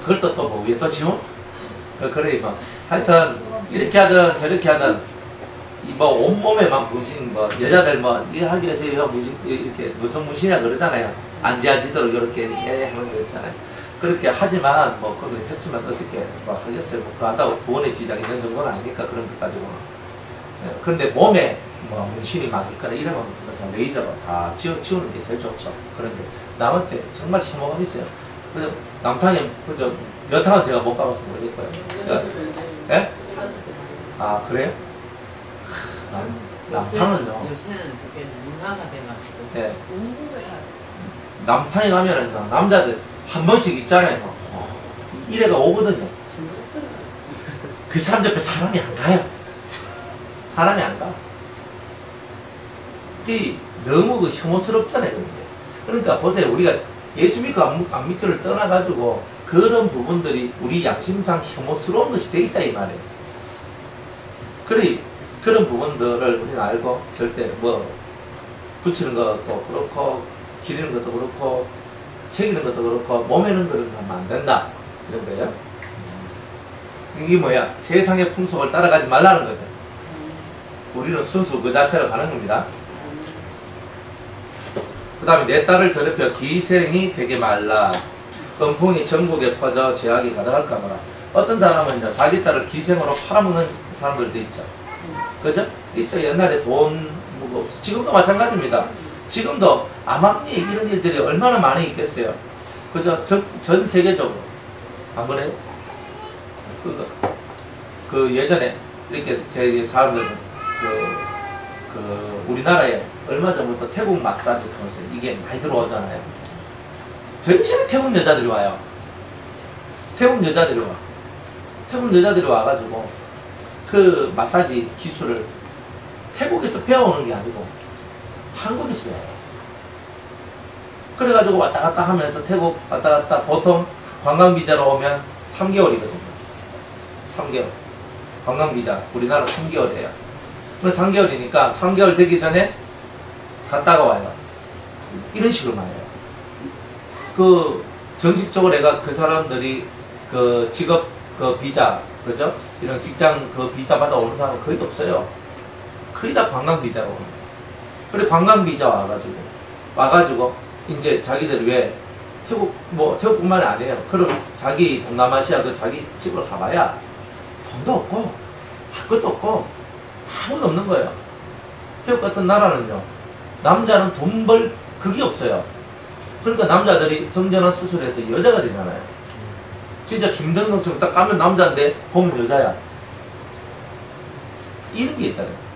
그걸 또 위에 또 지워? 그래 막 하여튼 이렇게 하든 저렇게 하든 뭐 온몸에 막 문신 여자들 이거 하기 위해서 이거 문신 이렇게 눈썹 문신이라 그러잖아요. 안지아지도록 이렇게 하는 거 있잖아요. 그렇게 하지만 그걸 했으면 어떻게 하겠어요. 그거 한다고 부원에 지장이 있는 정도는 아니니까 그런 것 가지고는. 예, 그런데 몸에 문신이 막 있거나 이러면 그래서 레이저로 다 지우는 게 제일 좋죠. 그런데 남한테 정말 심오감 있어요. 그래서 남탕에 그죠? 몇 탕은 제가 못 가봐서 모르겠고요. 제가 예? 아 그래요? 남탕은요. 요새는 그게 문화가 돼가지고. 예. 남탕에 가면은 남자들 한 번씩 있잖아요. 이래가 오거든요. 그 사람들 앞에 사람이 안 가요. 사람이 안 가. 그게 너무 그 혐오스럽잖아요. 그러니까 보세요. 우리가 예수 믿고 안 믿고를 떠나가지고 그런 부분들이 우리 양심상 혐오스러운 것이 되겠다 이 말이에요. 그런 부분들을 우리는 알고 절대 뭐 붙이는 것도 그렇고 기리는 것도 그렇고 새기는 것도 그렇고 몸에는 그런 거 하면 안 된다 이런 거예요. 이게 뭐야? 세상의 풍속을 따라가지 말라는 거죠. 우리는 순수 그 자체로 가는 겁니다. 그 다음에 내 딸을 더럽혀 기생이 되게 말라. 음풍이 전국에 퍼져 죄악이 가득할까 보라. 어떤 사람은 이제 자기 딸을 기생으로 팔아먹는 사람들도 있죠. 그죠? 있어요. 옛날에 돈 뭐가 없어. 지금도 마찬가지입니다. 지금도 암암리에 이런 일들이 얼마나 많이 있겠어요. 그죠? 전 세계적으로. 안 그래요? 그 예전에 이렇게 제 사람들은 우리나라에 얼마 전부터 태국 마사지 컨셉 이게 많이 들어오잖아요. 전시에 태국 여자들이 와요. 태국 여자들이 와. 태국 여자들이 와가지고 그 마사지 기술을 태국에서 배워오는 게 아니고 한국에서 배워요. 그래가지고 왔다 갔다 하면서 태국 왔다 갔다 보통 관광비자로 오면 3개월이거든요. 3개월. 관광비자. 우리나라 3개월이에요. 그래서 3개월이니까 3개월 되기 전에 갔다가 와요. 이런 식으로 말해요. 그 정식적으로 내가 그 사람들이 그 직업 그 비자 그죠? 이런 직장 그 비자 받아오는 사람은 거의 없어요. 거의 다 관광비자로 오는 거예요. 그래 관광비자 와가지고 이제 자기들이 왜 태국뿐만이 아니에요. 그럼 자기 동남아시아 그 자기 집을 가봐야 돈도 없고 할 것도 없고 아무도 없는 거예요. 태국 같은 나라는요. 남자는 돈 벌 그게 없어요. 그러니까 남자들이 성전환 수술해서 여자가 되잖아요. 진짜 주민등록증 딱 까면 남자인데 보면 여자야. 이런 게 있다고요.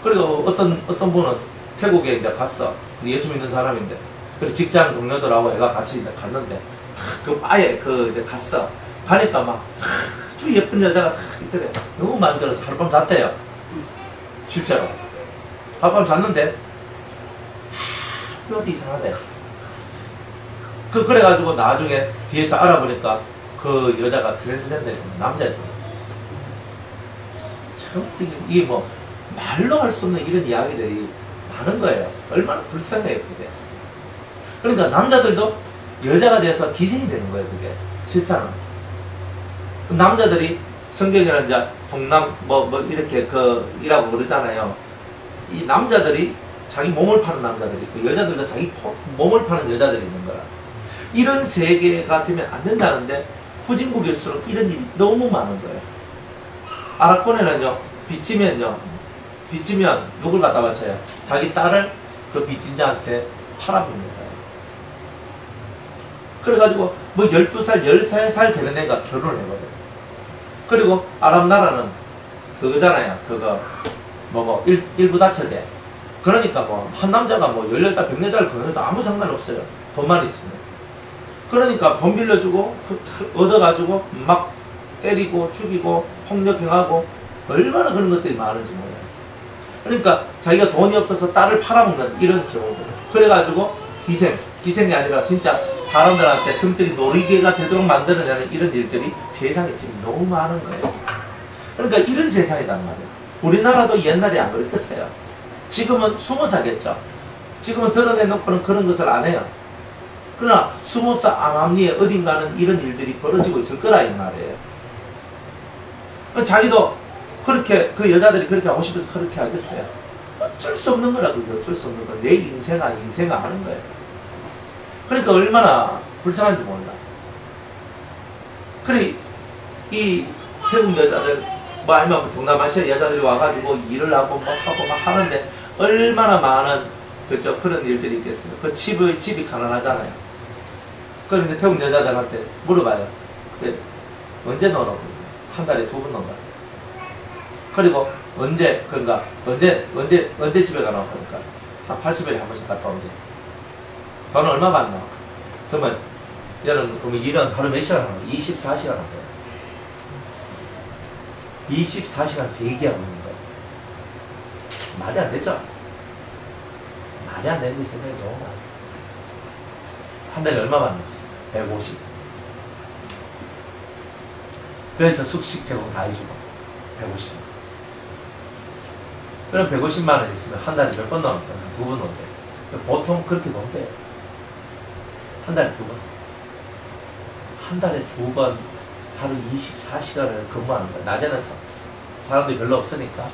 그리고 어떤 분은 태국에 이제 갔어. 예수 믿는 사람인데. 그리고 직장 동료들하고 애가 같이 이제 갔는데, 아예 이제 갔어. 가니까 막, 아주 예쁜 여자가 딱 있더래. 너무 마음에 들어서 하룻밤 잤대요. 실제로. 하룻밤 잤는데, 어디 이상하대. 그래가지고 나중에 뒤에서 알아보니까 그 여자가 트랜스젠더였던 남자였던 참, 이게 뭐, 말로 할 수 없는 이런 이야기들이 많은 거예요. 얼마나 불쌍해요, 그게. 그러니까 남자들도 여자가 돼서 기생이 되는 거예요, 그게. 실상은. 남자들이 성경이나 이제 동남, 이렇게 이라고 그러잖아요. 이 남자들이 자기 몸을 파는 남자들이 있고, 여자들도 자기 몸을 파는 여자들이 있는 거라. 이런 세계가 되면 안 된다는데, 후진국일수록 이런 일이 너무 많은 거예요. 아랍권에는요, 빚지면 누굴 갖다 바쳐요? 자기 딸을 그 빚진 자한테 팔아봅니다. 그래가지고 뭐 12살, 13살 되는 애가 결혼을 해버려요. 그리고 아랍 나라는 그거잖아요. 일부 다처제. 그러니까 한 남자가 18, 100여자를 거느려도 아무 상관없어요. 돈만 있으면. 그러니까 돈 빌려주고 얻어가지고 막 때리고 죽이고 폭력행하고 얼마나 그런 것들이 많은지 몰라요. 그러니까 자기가 돈이 없어서 딸을 팔아먹는 이런 경우들. 그래가지고 기생이 아니라 진짜 사람들한테 성적인 놀이개가 되도록 만들어내는 이런 일들이 세상에 지금 너무 많은 거예요. 그러니까 이런 세상이란 말이에요. 우리나라도 옛날에 안 그랬겠어요. 지금은 숨어 사겠죠. 지금은 드러내놓고는 그런 것을 안 해요. 그러나 숨어서 암암리에 어딘가는 이런 일들이 벌어지고 있을 거라 이 말이에요. 자기도 그렇게 그 여자들이 그렇게 하고 싶어서 그렇게 하겠어요. 어쩔 수 없는 거라 그게 어쩔 수 없는 거. 내 인생아 하는 거예요. 그러니까 얼마나 불쌍한지 몰라. 그래 이 태국 여자들 아니면 동남아시아 여자들이 와가지고 일을 하고 막 하는데 얼마나 많은 그런 일들이 있겠어요. 그 집이 가난하잖아요. 그런데 태국 여자들한테 물어봐요. 언제 놀아? 한 달에 2번 놀아. 그리고 언제 집에 가나? 그러니까 한 80일에 한 번씩 갔다 온대. 돈은 얼마 받나? 그러면 얘는 그러면 일은 하루 몇 시간 하는 거야? 24시간 하는 거야. 24시간 대기하고 있는 거야. 말이 안 되죠? 말이 안 되는 생각이 너무 많아. 한 달에 얼마 받는 거야? 150. 그래서 숙식 제공 다 해주고 150만. 그럼 150만 원 있으면 한 달에 몇 번 나온다? 두 번 나온대. 보통 그렇게 나온대. 한 달에 두 번. 한 달에 두 번 하루 24시간을 근무하는 거야. 낮에는 사람들이 별로 없으니까.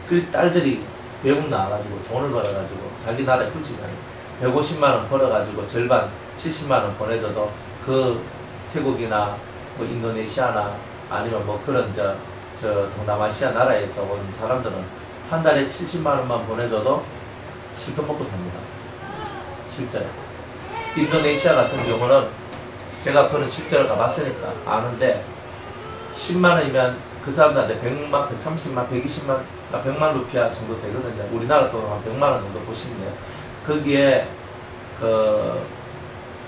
그 딸들이 외국 나와가지고 돈을 벌어가지고 자기 나라에 붙이잖아요. 150만 원 벌어가지고 절반 70만 원 보내줘도 그 태국이나 뭐 인도네시아나 아니면 뭐 그런 저 동남아시아 나라에서 온 사람들은 한 달에 70만 원만 보내줘도 실컷 먹고 삽니다. 실제로. 인도네시아 같은 경우는 제가 그런 실제로 가봤으니까 아는데 10만 원이면 그 사람들한테 100만, 130만, 120만, 100만 루피아 정도 되거든요. 우리나라 돈으로 한 100만 원 정도 보시면 돼요. 거기에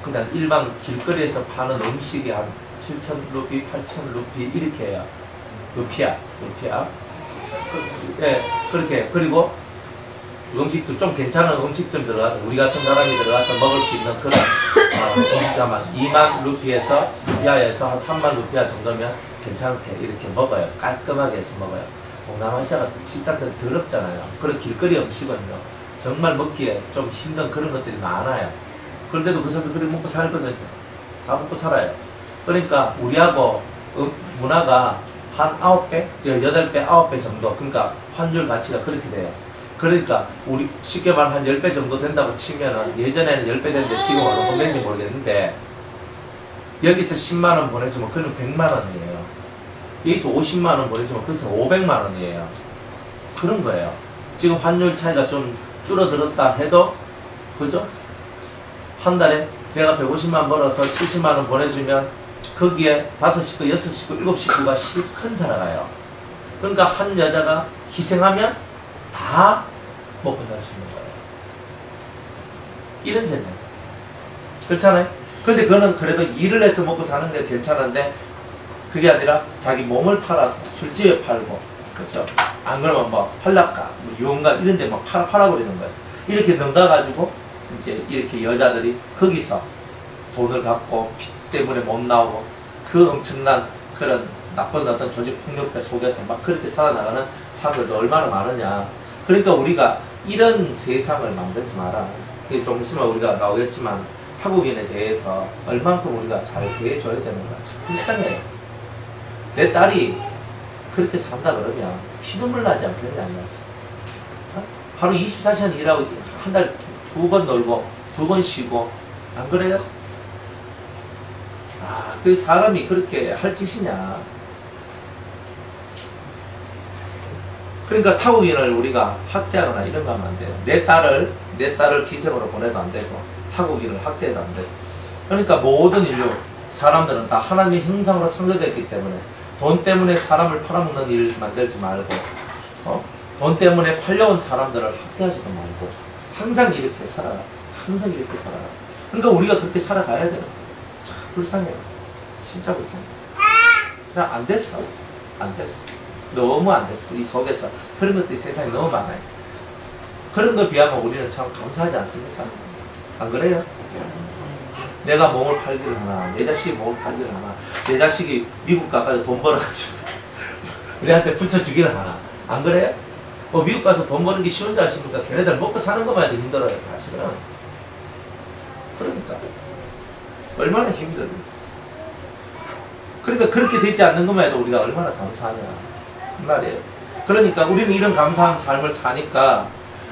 그냥 일반 길거리에서 파는 음식이 한 7천 루피, 8천 루피 이렇게 해요. 루피아. 예, 그렇게. 그리고 음식도 좀 괜찮은 음식점 들어가서 우리 같은 사람이 들어가서 먹을 수 있는 그런 음식점만 2만 루피에서 이하에서 한 3만 루피아 정도면 괜찮게 이렇게 먹어요. 깔끔하게 해서 먹어요. 동남아시아 같은 식당들은 더럽잖아요. 그런 길거리 음식은요 정말 먹기에 좀 힘든 그런 것들이 많아요. 그런데도 그 사람들 그렇게 먹고 살거든요. 다 먹고 살아요. 그러니까 우리하고 문화가 한 9배, 8배, 9배 정도. 그러니까 환율 가치가 그렇게 돼요. 그러니까 우리 쉽게 말하면 한 10배 정도 된다고 치면은 예전에는 10배 됐는데 지금 어느 정도인지 모르겠는데 여기서 10만 원 보내주면 그는 100만 원이에요. 여기서 50만 원 보내주면 그것은 500만 원이에요. 그런 거예요. 지금 환율 차이가 좀 줄어들었다 해도 그죠? 한 달에 내가 150만 원 벌어서 70만 원 보내주면 거기에 5식구, 6식구, 7식구가 실컷 살아가요. 그러니까 한 여자가 희생하면 다 먹고 살 수 있는 거예요. 이런 세상. 그렇잖아요? 근데 그거는 그래도 일을 해서 먹고 사는 게 괜찮은데 그게 아니라 자기 몸을 팔아서 술집에 팔고, 그렇죠? 안 그러면 뭐 팔락가, 뭐 유흥가 이런 데 막 팔아버리는 거예요. 이렇게 넘가가지고 이제 이렇게 여자들이 거기서 돈을 갖고 빚 때문에 못 나오고 그 엄청난 그런 나쁜 어떤 조직 폭력배 속에서 막 그렇게 살아나가는 사람들도 얼마나 많으냐. 그러니까 우리가 이런 세상을 만들지 마라. 좀 있으면 우리가 나오겠지만 타국인에 대해서 얼만큼 우리가 잘 대해줘야 되는가. 참 불쌍해요. 내 딸이 그렇게 산다 그러면 피눈물 나지 않겠냐 안 나지. 하루 24시간 일하고 한 달 두 번 놀고 두 번 쉬고 안 그래요? 아, 그 사람이 그렇게 할 짓이냐. 그러니까 타국인을 우리가 학대하거나 이런 거 하면 안 돼요. 내 딸을 기생으로 보내도 안 되고 타국인을 학대해도 안 되고. 그러니까 모든 인류 사람들은 다 하나님의 형상으로 창조되었기 때문에 돈 때문에 사람을 팔아먹는 일을 만들지 말고 돈 때문에 팔려온 사람들을 학대하지도 말고 항상 이렇게 살아라. 항상 이렇게 살아라. 그러니까 우리가 그렇게 살아가야 돼요. 참 불쌍해요. 진짜 불쌍해. 자, 안 됐어. 안 됐어. 너무 안 됐어. 이 속에서 그런 것들이 세상에 너무 많아요. 그런 거 비하면 우리는 참 감사하지 않습니까? 안 그래요? 내가 몸을 팔기를 하나, 내 자식이 몸을 팔기를 하나, 내 자식이 미국 가서 돈 벌어가지고 우리한테 붙여주기를 하나. 안 그래요? 미국 가서 돈 버는 게 쉬운 줄 아십니까? 걔네들 먹고 사는 것만 해도 힘들어요, 사실은. 그러니까. 얼마나 힘들겠어. 그러니까 그렇게 되지 않는 것만 해도 우리가 얼마나 감사하냐. 그 말이에요. 그러니까 우리는 이런 감사한 삶을 사니까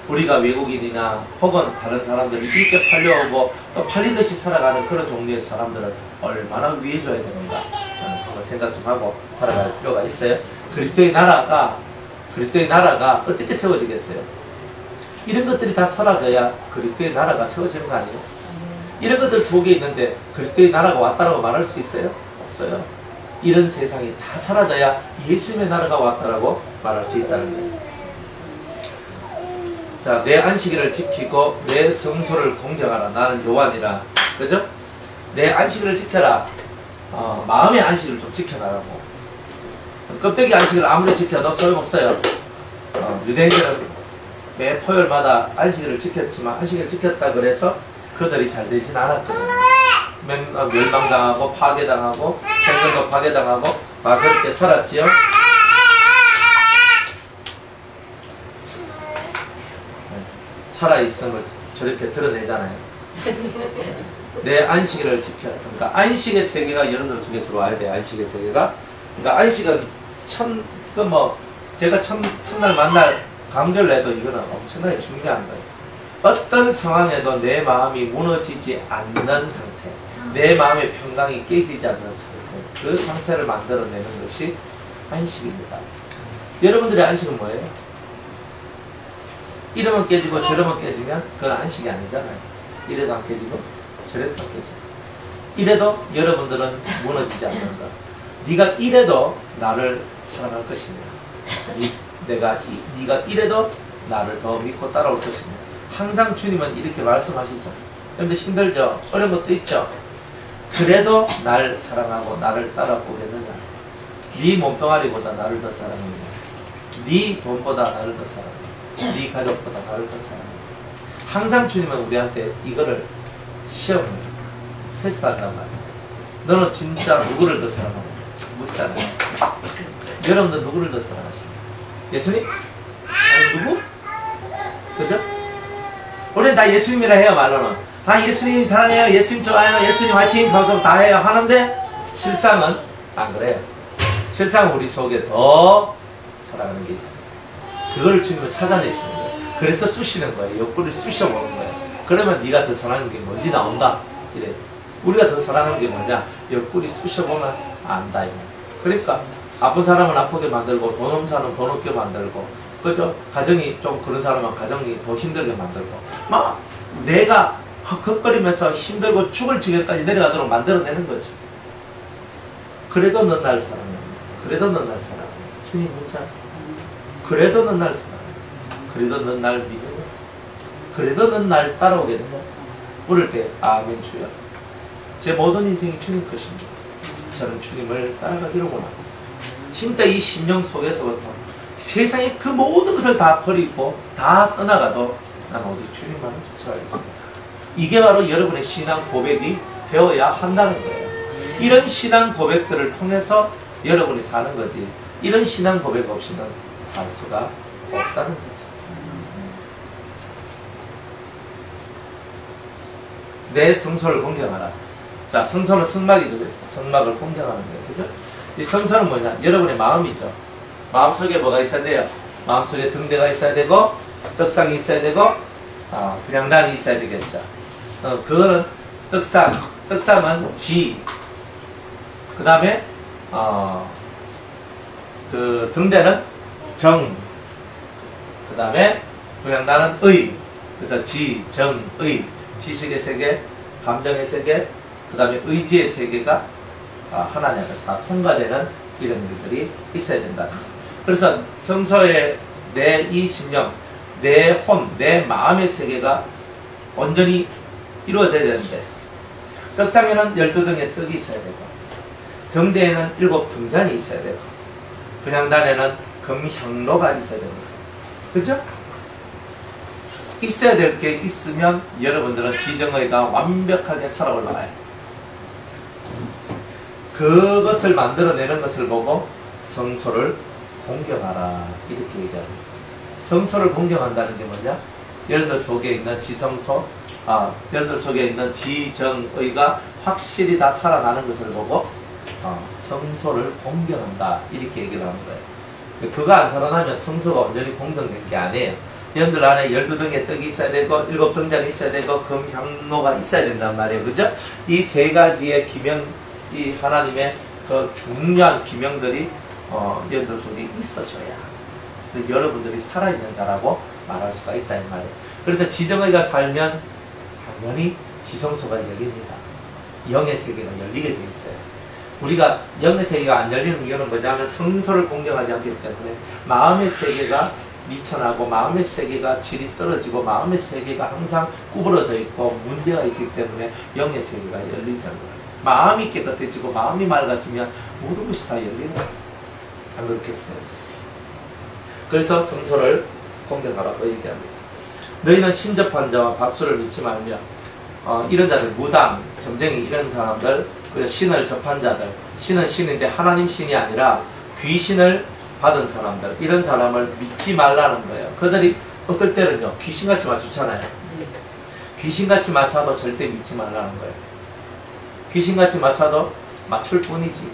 우리가 외국인이나 혹은 다른 사람들이 이렇게 팔려오고 또 팔리듯이 살아가는 그런 종류의 사람들을 얼마나 위해줘야 되는가 한번 생각 좀 하고 살아갈 필요가 있어요. 그리스도의 나라가 어떻게 세워지겠어요? 이런 것들이 다 사라져야 그리스도의 나라가 세워지는 거 아니에요? 이런 것들 속에 있는데 그리스도의 나라가 왔다라고 말할 수 있어요? 없어요. 이런 세상이 다 사라져야 예수님의 나라가 왔다라고 말할 수 있다는 거예요. 자, 내 안식일을 지키고 내 성소를 공경하라. 나는 요한이라. 그죠? 내 안식을 지켜라. 마음의 안식을 좀 지켜가라고. 껍데기 안식을 아무리 지켜도 소용없어요. 유대인들은 매 토요일마다 안식일을 지켰지만 안식일을 지켰다 그래서 그들이 잘 되진 않았거든요. 멸망당하고 파괴당하고 생존도 파괴당하고 그렇게 살았지요. 살아있음을 저렇게 드러내잖아요. 내 안식일을 지켜. 그러니까 안식의 세계가 여러분들 속에 들어와야 돼요. 안식의 세계가. 그러니까 안식은 제가 첫날 만날 강조를 해도 이거는 엄청나게 중요한 거예요. 어떤 상황에도 내 마음이 무너지지 않는 상태, 내 마음의 평강이 깨지지 않는 상태, 그 상태를 만들어내는 것이 안식입니다. 여러분들의 안식은 뭐예요? 이러면 깨지고 저러면 깨지면 그건 안식이 아니잖아요. 이래도 안 깨지고 저래도 안 깨지고. 이래도 여러분들은 무너지지 않는다. 네가 이래도 나를 사랑할 것입니다. 네가 이래도 나를 더 믿고 따라올 것입니다. 항상 주님은 이렇게 말씀하시죠. 그런데 힘들죠? 어려운 것도 있죠? 그래도 날 사랑하고 나를 따라오겠느냐? 네 몸뚱아리보다 나를 더 사랑하느냐? 네 돈보다 나를 더 사랑하느냐? 네 가족보다 나를 더 사랑하느냐? 항상 주님은 우리한테 이거를 시험을 테스트한단 말이에요. 너는 진짜 누구를 더 사랑하느냐? 묻잖아요. 여러분들 누구를 더 사랑하십니까? 예수님? 아니 누구? 그죠? 우리는 다 예수님이라 해요. 말로는 예수님 사랑해요, 예수님 좋아요, 예수님 화이팅 방송 다 해요 하는데 실상은 안 그래요. 실상은 우리 속에 더 사랑하는 게 있어요. 그걸 주님은 찾아내시는 거예요. 그래서 쑤시는 거예요. 옆구리를 쑤셔보는 거예요. 그러면 네가 더 사랑하는 게 뭔지 나온다. 이래. 우리가 더 사랑하는 게 뭐냐? 옆구리 쑤셔보면 안다. 그러니까 아픈 사람은 아프게 만들고 돈 없는 사람은 돈 없게 만들고, 그죠? 가정이 좀 그런 사람은 가정이 더 힘들게 만들고, 막 내가 헉헉거리면서 힘들고 죽을 지경까지 내려가도록 만들어내는 거지. 그래도 넌 날 사랑해. 그래도 넌 날 사랑해. 주님 묻자. 그래도 넌 날 사랑해. 그래도 넌 날 믿어. 그래도 넌 날 따라오겠는가? 물을 때 아멘 주여. 제 모든 인생이 주님 것입니다. 저는 주님을 따라가기로 원합니다. 진짜 이 심령 속에서부터 세상의 그 모든 것을 다 버리고 다 떠나가도 난 오직 주님만을 쫓아가겠습니다. 이게 바로 여러분의 신앙 고백이 되어야 한다는 거예요. 이런 신앙 고백들을 통해서 여러분이 사는 거지, 이런 신앙 고백 없이는 살 수가 없다는 거죠. 내 성소를 공경하라. 자, 성소는 성막이죠. 성막을 공경하는 거예요. 그죠? 이 성소는 뭐냐? 여러분의 마음이죠. 마음속에 뭐가 있어야 돼요? 마음속에 등대가 있어야 되고, 떡상이 있어야 되고, 분향단이 있어야 되겠죠. 그거는 떡상. 떡상은 지. 그 다음에, 그 등대는 정. 그 다음에 분향단은 의. 그래서 지, 정, 의. 지식의 세계, 감정의 세계, 그 다음에 의지의 세계가 하나님 앞에서 다 통과되는 이런 일들이 있어야 된다. 그래서 성서의 내 이 심령, 내 혼, 내 마음의 세계가 온전히 이루어져야 되는데, 떡상에는 12등의 떡이 있어야 되고, 등대에는 7등잔이 있어야 되고, 분향단에는 금향로가 있어야 됩니다. 그죠? 있어야 될 게 있으면 여러분들은 지정의가 완벽하게 살아 올라가요. 그것을 만들어내는 것을 보고 성소를 공경하라 이렇게 얘기합니다. 성소를 공경한다는 게 뭐냐? 여러분들 속에 있는 지성소, 여러분들 속에 있는 지정의가 확실히 다 살아나는 것을 보고 성소를 공경한다 이렇게 얘기를 하는 거예요. 그거 안 살아나면 성소가 온전히 공경된 게 아니에요. 여러분들 안에 12등의 떡이 있어야 되고 7등잔이 있어야 되고 금향로가 있어야 된단 말이에요. 그죠? 이 세 가지의 기명, 이 하나님의 그 중요한 기명들이 여러분들 속에 있어줘야 여러분들이 살아있는 자라고 말할 수가 있다 이 말이에요. 그래서 지정의가 살면 당연히 지성소가 열립니다. 영의 세계가 열리게 돼 있어요. 우리가 영의 세계가 안 열리는 이유는 뭐냐면 성소를 공경하지 않기 때문에 마음의 세계가 미천하고 마음의 세계가 질이 떨어지고 마음의 세계가 항상 구부러져 있고 문제가 있기 때문에 영의 세계가 열리지 않는 거예요. 마음이 깨끗해지고 마음이 맑아지면 모든 것이 다 열리는 거예요. 안 그렇겠어요? 그래서 성서를 공경하라고 얘기합니다. 너희는 신접한 자와 박수를 믿지 말며 이런 자들, 무당, 점쟁이 이런 사람들, 그리고 신을 접한 자들, 신은 신인데 하나님 신이 아니라 귀신을 받은 사람들, 이런 사람을 믿지 말라는 거예요. 그들이 어떨 때는요 귀신같이 맞추잖아요. 귀신같이 맞춰도 절대 믿지 말라는 거예요. 귀신같이 맞춰도 맞출 뿐이지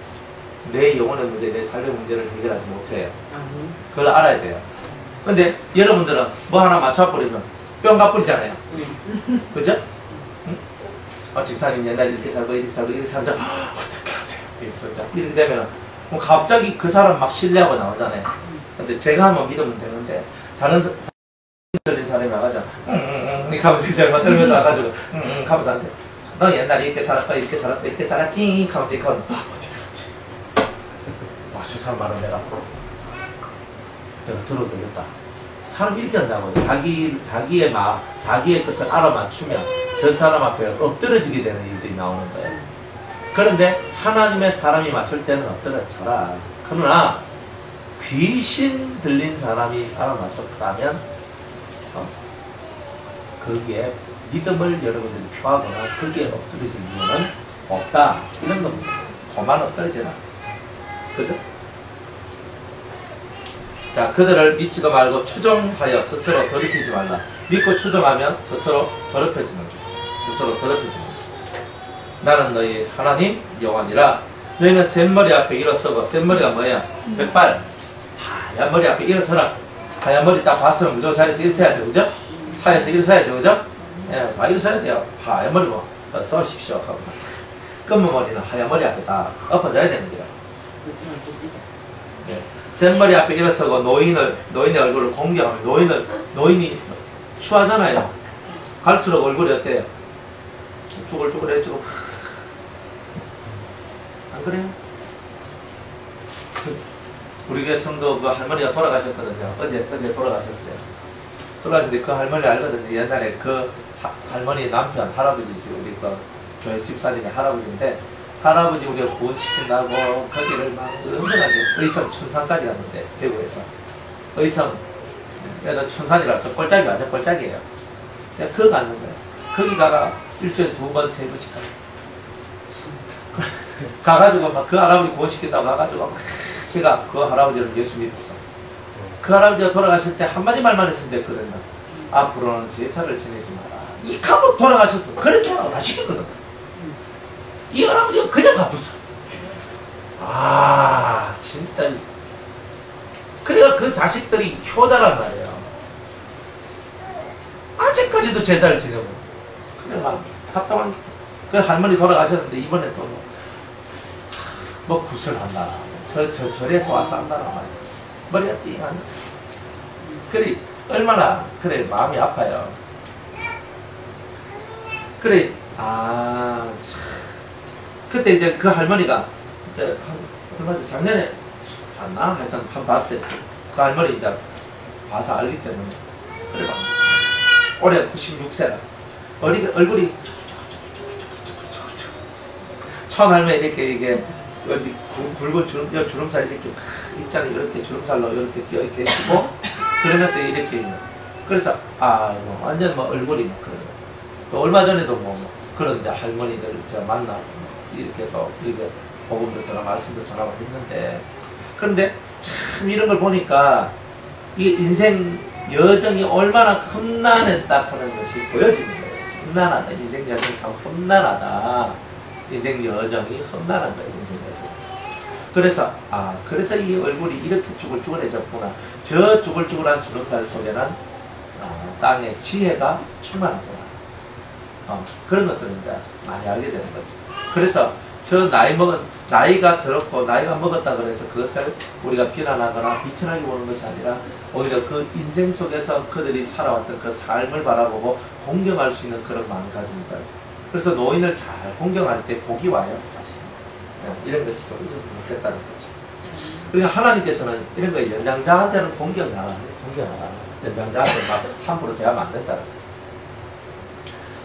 내 영혼의 문제, 내 삶의 문제를 해결하지 못해요. 그걸 알아야 돼요. 근데 여러분들은 뭐 하나 맞춰버리면 뿅 가버리잖아요. 그죠? 응? 집사님 옛날에 이렇게 살고 이렇게 살고 이렇게 살자 어떻게 하세요? 이렇게 되면 갑자기 그 사람 막 신뢰하고 나오잖아요. 근데 제가 한번 믿으면 되는데 다른 들린 사람이 와가지고 이렇게 하면서 이제 막 떨면서 와가지고 하면서 안 돼. 너 옛날에 이렇게 살았고 이렇게 살았고 이렇게 살았지 하면서 이렇게 하면 어떻게 그렇지? 저 사람 말은 내가 들어도 되겠다. 사람 이렇게 한다고요. 자기의 것을 알아맞추면 저 사람 앞에 엎드러지게 되는 일들이 나오는 거예요. 그런데 하나님의 사람이 맞출 때는 엎드려쳐라. 그러나 귀신 들린 사람이 알아맞혔다면 거기에 믿음을 여러분들이 표하거나 거기에 엎드려질 이유는 없다. 이런 겁니다. 그만 엎드려지라. 그죠? 자, 그들을 믿지도 말고 추종하여 스스로 더럽히지 말라. 믿고 추종하면 스스로 더럽혀지는 거예요. 스스로 더럽혀지는 거예요. 나는 너희 하나님 여호와니라. 너희는 샘머리 앞에 일어서고, 샘머리가 뭐야? 백발 하얀 머리 앞에 일어서라. 하얀 머리 딱 봤으면 무조건 자리에서 일어서야죠. 그죠? 차에서 일어서야죠. 그죠? 예, 다 일어서야 돼요. 하얀 머리 뭐 서십시오 하고. 검은 머리는 하얀 머리 앞에 다 엎어져야 되는 거예요. 예. 샘머리 앞에 일어서고 노인의 얼굴을 공경하면 노인이 추하잖아요. 갈수록 얼굴이 어때요? 쭈글쭈글해지고. 안 그래요? 우리 교회 성도 그 할머니가 돌아가셨거든요. 어제 돌아가셨어요. 돌아가셨는데 그 할머니 알거든요. 옛날에 그 할머니 남편, 할아버지지. 우리 그 교회 집사님의 할아버지인데, 할아버지 우리가 구원시킨다고 거기를 막 은근하게 의성 춘산까지 갔는데, 대구에서. 의성, 얘는 춘산이라 저 꼴짝이 완전 꼴짝이에요. 그냥 그거 가는 거예요. 거기 가가 일주일에 2번, 3번씩 가가지고 막 그 할아버지 구원시킨다고 가가지고 걔가 그 할아버지를 예수 믿었어. 그 할아버지가 돌아가실 때 한마디 말만 했으면 됐거든요. 앞으로는 제사를 지내지 마라. 이 감옥 돌아가셨어. 그렇게 하라고 다 시켰거든. 이 할아버지가 그냥 갚았어. 아, 진짜. 그래가 그 자식들이 효자란 말이에요. 아직까지도 제사를 지내고. 그래, 막, 합당한, 그 할머니 돌아가셨는데, 이번에 또 뭐 구슬한다. 절에서 와서 한다란 말이야. 머리가 띵한. 그래, 얼마나, 그래, 마음이 아파요. 그래, 그때 이제 그 할머니가, 이제 얼마 전 작년에 봤나? 하여튼 한 봤어요. 그 할머니 이제 봐서 알기 때문에. 그래, 막, 올해 96세라. 얼굴이, 천 할매 이렇게, 어디 굵은 주름살 이렇게 있잖아요. 이렇게 주름살로 이렇게 끼어 이렇게 있고 그러면서 이렇게 있는. 그래서 완전 뭐 얼굴이 막 그래요. 또 얼마 전에도 뭐 그런 이제 할머니들 제가 만나 이렇게 또 이렇게 복음도 전화 말씀도 전하고 했는데, 그런데 참 이런 걸 보니까 이게 인생 여정이 얼마나 험난했다 하는 것이 보여지는 거예요. 험난하다. 인생 여정이 참 험난하다. 인생 여정이 험난한 거예요. 인생 여정. 그래서 이 얼굴이 이렇게 쭈글쭈글해졌구나. 저 쭈글쭈글한 주름살 속에는 땅의 지혜가 충만하구나. 그런 것들은 이제 많이 알게 되는 거죠. 그래서 저 나이가 들었고 나이가 먹었다 그래서 그것을 우리가 비난하거나 비천하게 보는 것이 아니라 오히려 그 인생 속에서 그들이 살아왔던 그 삶을 바라보고 공경할 수 있는 그런 마음을 가지는 거예요. 그래서 노인을 잘 공경할 때 복이 와요, 사실. 이런 것이 좀 있었으면 좋겠다는 거죠. 그러니까 하나님께서는 이런 거에 연장자한테는 공경을 안 해요. 거야. 연장자한테 막 함부로 대하면 안 된다.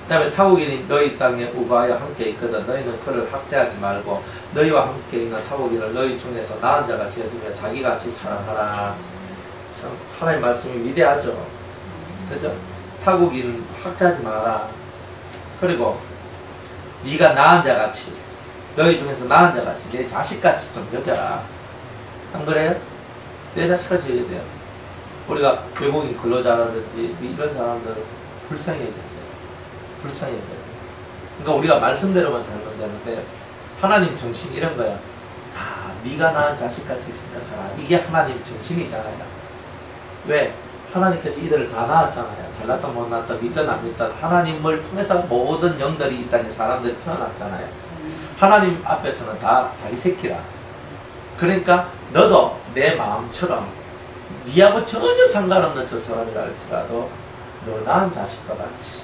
그 다음에 타국인이 너희 땅에 우바와 함께 있거든. 너희는 그를 학대하지 말고 너희와 함께 있는 타국인을 너희 중에서 나은 자같이 여기며 자기같이 사랑하라. 참 하나님의 말씀이 위대하죠. 그죠? 타국인은 학대하지 마라. 그리고 네가 나은 자같이, 너희 중에서 나은 자같이, 내 자식같이 좀 여겨라. 안 그래요? 내 자식같이 여겨야 돼요. 우리가 외국인 근로자라든지 이런 사람들은 불쌍히 여겨야 돼요. 불쌍히 여겨야 돼요. 그러니까 우리가 말씀대로만 살면 되는데 하나님 정신 이런 거야. 다 네가 낳은 자식같이 생각하라. 이게 하나님 정신이잖아요. 왜? 하나님께서 이들을 다 낳았잖아요. 잘났다 못났다 믿든 안 믿든 하나님을 통해서 모든 영들이 이 땅에 사람들이 태어났잖아요. 하나님 앞에서는 다 자기 새끼라. 그러니까 너도 내 마음처럼 네하고 전혀 상관없는 저 사람이라 할지라도 너 낳은 자식과 같이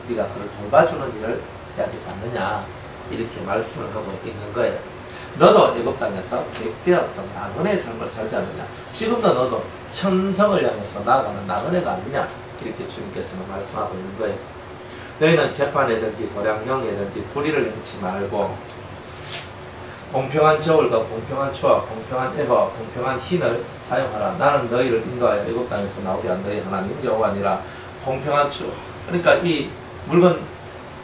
네가 그를 돌봐주는 일을 해야 되지 않느냐, 이렇게 말씀을 하고 있는 거예요. 너도 애굽 땅에서 객되었던 나그네의 삶을 살지 않느냐. 지금도 너도 천성을 향해서 나아가는 나그네가 아니냐, 이렇게 주님께서는 말씀하고 있는 거예요. 너희는 재판이든지 도량령이든지 불의를 행치 말고 공평한 저울과 공평한 추와 공평한 에바와 공평한 흰을 사용하라. 나는 너희를 인도하여 애굽 땅에서 나오게 한 너희 하나님 여호와니라. 공평한 추, 그러니까 이 물건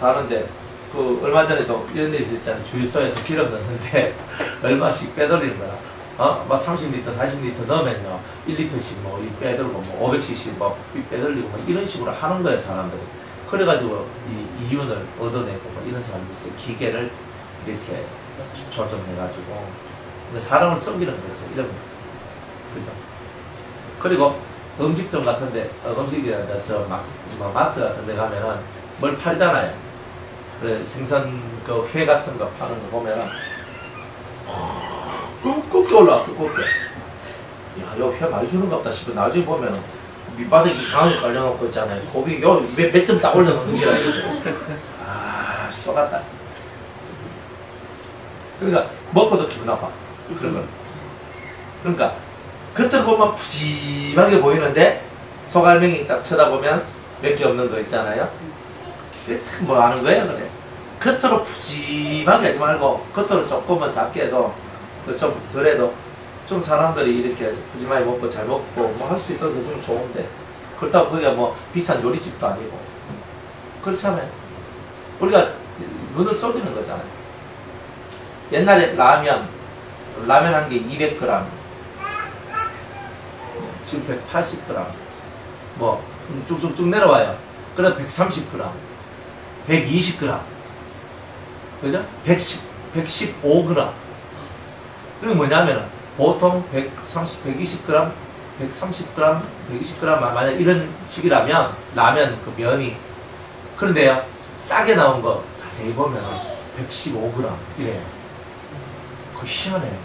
다른데 그 얼마 전에도 이런 데 있었잖아요. 주유소에서 기름 넣는데 얼마씩 빼돌리는 거야. 막 30리터, 40리터 넣으면요 1리터씩 뭐 빼돌고 뭐 500cc 뭐 빼돌리고 뭐 이런 식으로 하는 거예요, 사람들이. 그래가지고 이 이윤을 얻어내고 뭐 이런 사람들이 있어요. 기계를 이렇게 조정해가지고. 근데 사람을 썩이는 거죠, 이런 거. 그죠? 그리고 음식점 같은데, 음식이나 뭐 마트 같은 데 가면은 뭘 팔잖아요. 그래, 생선 그 회 같은 거 파는 거 보면은 두껍게 올라와, 두껍게. 야, 이거 회 많이 주는 것 같다 싶어. 나중에 보면은 밑바닥에 이상하게 깔려놓고 있잖아요. 고기 요 몇 점 딱 올려놓는 게라 이거죠. 아, 쏘갔다. 그러니까 먹고도 기분 나빠. 그런 걸. 그러니까 겉으로 보면 푸짐하게 보이는데 속알맹이 딱 쳐다보면 몇 개 없는 거 있잖아요. 참 뭐 하는 거예요, 그래. 겉으로 푸짐하게 하지 말고 겉으로 조금만 작게 해도 좀 덜해도 좀 사람들이 이렇게 푸짐하게 먹고 잘 먹고 뭐 할 수 있도록 해주면 좋은데, 그렇다고 거기가 뭐 비싼 요리집도 아니고 그렇잖아요. 우리가 눈을 쏘기는 거잖아요. 옛날에 라면 한 개 200g, 지금 180g, 뭐 쭉쭉쭉 내려와요. 그럼 130g, 120g, 그죠? 115g. 그게 뭐냐면 보통 120g, 130g, 120g 만약 이런 식이라면 라면 그 면이, 그런데요 싸게 나온 거 자세히 보면 115g 이래요. 그 희한해요.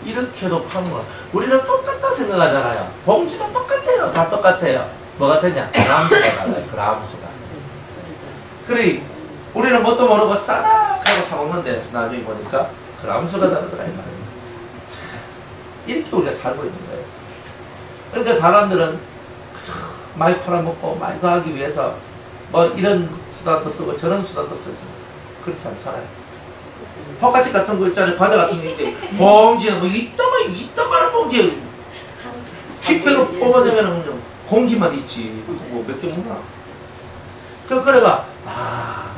이렇게도 파는 거야. 우리는 똑같다 생각하잖아요. 봉지도 똑같아요. 다 똑같아요. 뭐 같았냐? 그람수가 달라요. 그람수가. 그래, 우리는 뭣도 모르고 싸다 하고 사먹는데 나중에 보니까 그람수가 다르더라 이 말이에요. 참, 이렇게 우리가 살고 있는 거예요. 그러니까 사람들은 많이 팔아먹고 많이 가기 위해서 뭐 이런 수단도 쓰고 저런 수단도 쓰죠. 그렇지 않잖아요. 포카치 같은 거 있잖아요. 과자 같은 거 있는데 봉지는 뭐 이따만한 봉지에 킥배로 뽑아내면 공기만 있지 뭐 몇 개 먹나. 그래가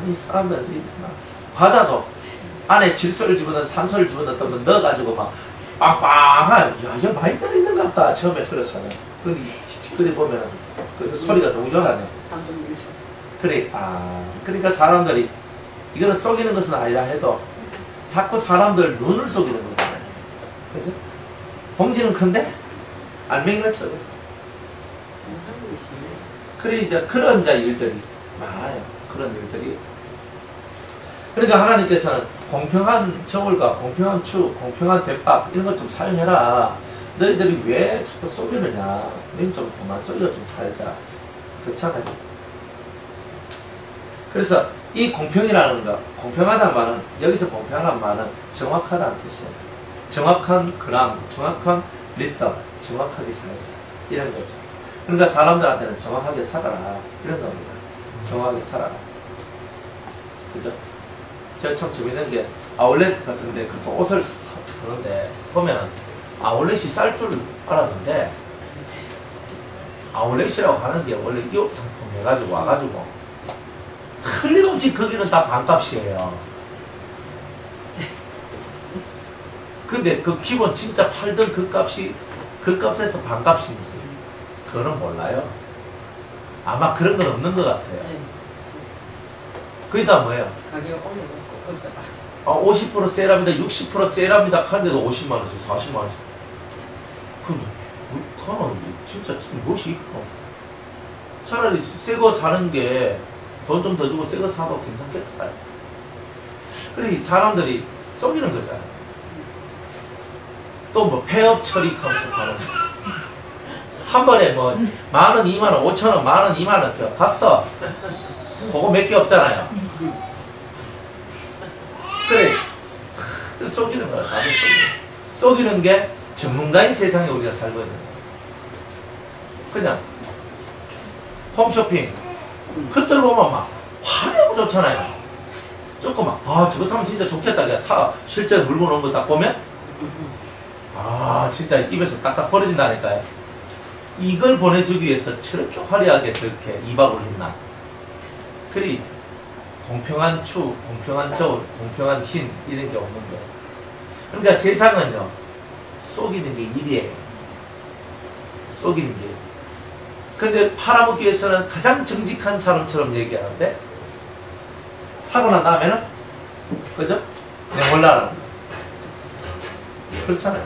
이 사람들이 과자도 안에 질소를 집어넣은 산소를 집어넣었던 거 넣어가지고 막 빵빵한, 야 이거 많이 들어있는 것 같다 처음에 그랬어요. 근데 보면은 그래서 소리가 너무 좋아하네. 그래, 그러니까 사람들이 이거는 속이는 것은 아니라 해도 자꾸 사람들 눈을 속이는 거잖아요. 그죠? 봉지는 큰데 알맹이가 쳐져. 그래, 이제 그런 일들이 많아요. 그런 일들이. 그러니까 하나님께서는 공평한 저울과 공평한 추, 공평한 대밥 이런 것 좀 사용해라. 너희들이 왜 자꾸 속이느냐. 너희 좀 그만 속여 좀 살자. 그렇잖아요. 그래서 이 공평이라는 거, 공평하다는 말은, 여기서 공평한 말은 정확하다는 뜻이에요. 정확한 그람, 정확한 리더, 정확하게 살아야지. 이런 거죠. 그러니까 사람들한테는 정확하게 살아라. 이런 겁니다. 정확하게 살아라. 그죠? 제가 참 재밌는 게 아울렛 같은데 가서 옷을 사는데 보면 아울렛이 쌀 줄 알았는데 아울렛이라고 하는 게 원래 이 옷 상품 해가지고 와가지고 틀림없이 거기는 다 반값이에요. 근데 그 기본 진짜 팔던 그 값이 그 값에서 반값인지 그거는 몰라요. 아마 그런 건 없는 것 같아요. 네. 그게 다 뭐예요? 가격 올려놓고 거기서 막. 아, 50% 세일합니다. 60% 세일합니다. 하는데도 50만 원씩, 40만 원씩. 그럼 그거는 진짜 무엇이 있고? 차라리 새 거 사는 게 돈 좀 더 주고 새 거 사도 괜찮겠다. 그래 이 사람들이 속이는 거잖아요. 또 뭐 폐업 처리 컨셉 하는 거. 한 번에 뭐 10,000원, 20,000원, 5,000원, 10,000원, 20,000원 갔어. 그거 몇 개 없잖아요. 그래 속이는 거야. 나도 속이는 게 전문가인 세상에 우리가 살고 있는 거야. 그냥 홈쇼핑 그때를 보면 막 화려하고 좋잖아요. 조금 막 아 저거 사면 진짜 좋겠다. 그냥 사 실제 물건 온 거 딱 보면 아 진짜 입에서 딱딱 벌어진다니까요. 이걸 보내주기 위해서 저렇게 화려하게 저렇게 2박 5일 했나. 그리 공평한 추, 공평한 저울, 공평한 힘 이런 게 없는 거예요. 그러니까 세상은요 속이는 게 일이에요. 속이는 게. 근데 팔아먹기 위해서는 가장 정직한 사람처럼 얘기하는데 사고 난 다음에는 그죠? 내 몰라라는 거예요. 그렇잖아요.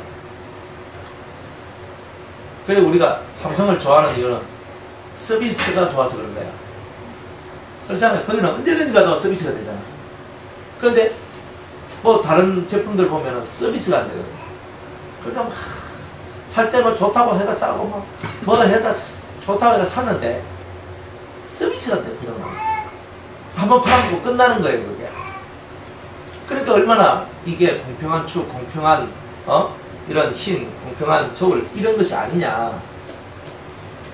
그래 우리가 삼성을 좋아하는 이유는 서비스가 좋아서 그런 거야. 그렇잖아요. 거기는 언제든지 가도 서비스가 되잖아. 그런데 뭐 다른 제품들 보면은 서비스가 안 되거든. 그러니까 막 살 때 뭐 좋다고 해가 싸고 뭐 해가 좋다고 해가 샀는데 서비스가 안 돼. 그냥 한번 팔아먹고 끝나는 거예요. 그게. 그러니까 얼마나 이게 공평한 추, 공평한 이런 힘, 공평한 저울 이런 것이 아니냐.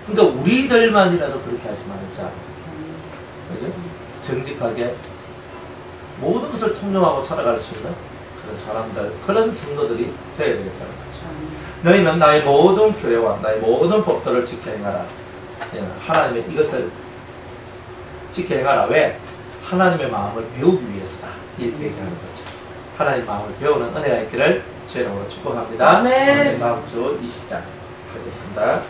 그러니까 우리들만이라도 그렇게 하지 말자. 그죠? 정직하게 모든 것을 통용하고 살아갈 수 있는 그런 사람들, 그런 성도들이 되어야 되겠다는 거죠. 너희는 나의 모든 규례와 나의 모든 법도를 지켜 행하라. 하나님의 이것을 지켜 행하라. 왜? 하나님의 마음을 배우기 위해서다. 이렇게 얘기하는 거죠. 하나님의 마음을 배우는 은혜가 있기를 주의 이름으로 축복합니다. 아멘. 다음 주 20장 하겠습니다.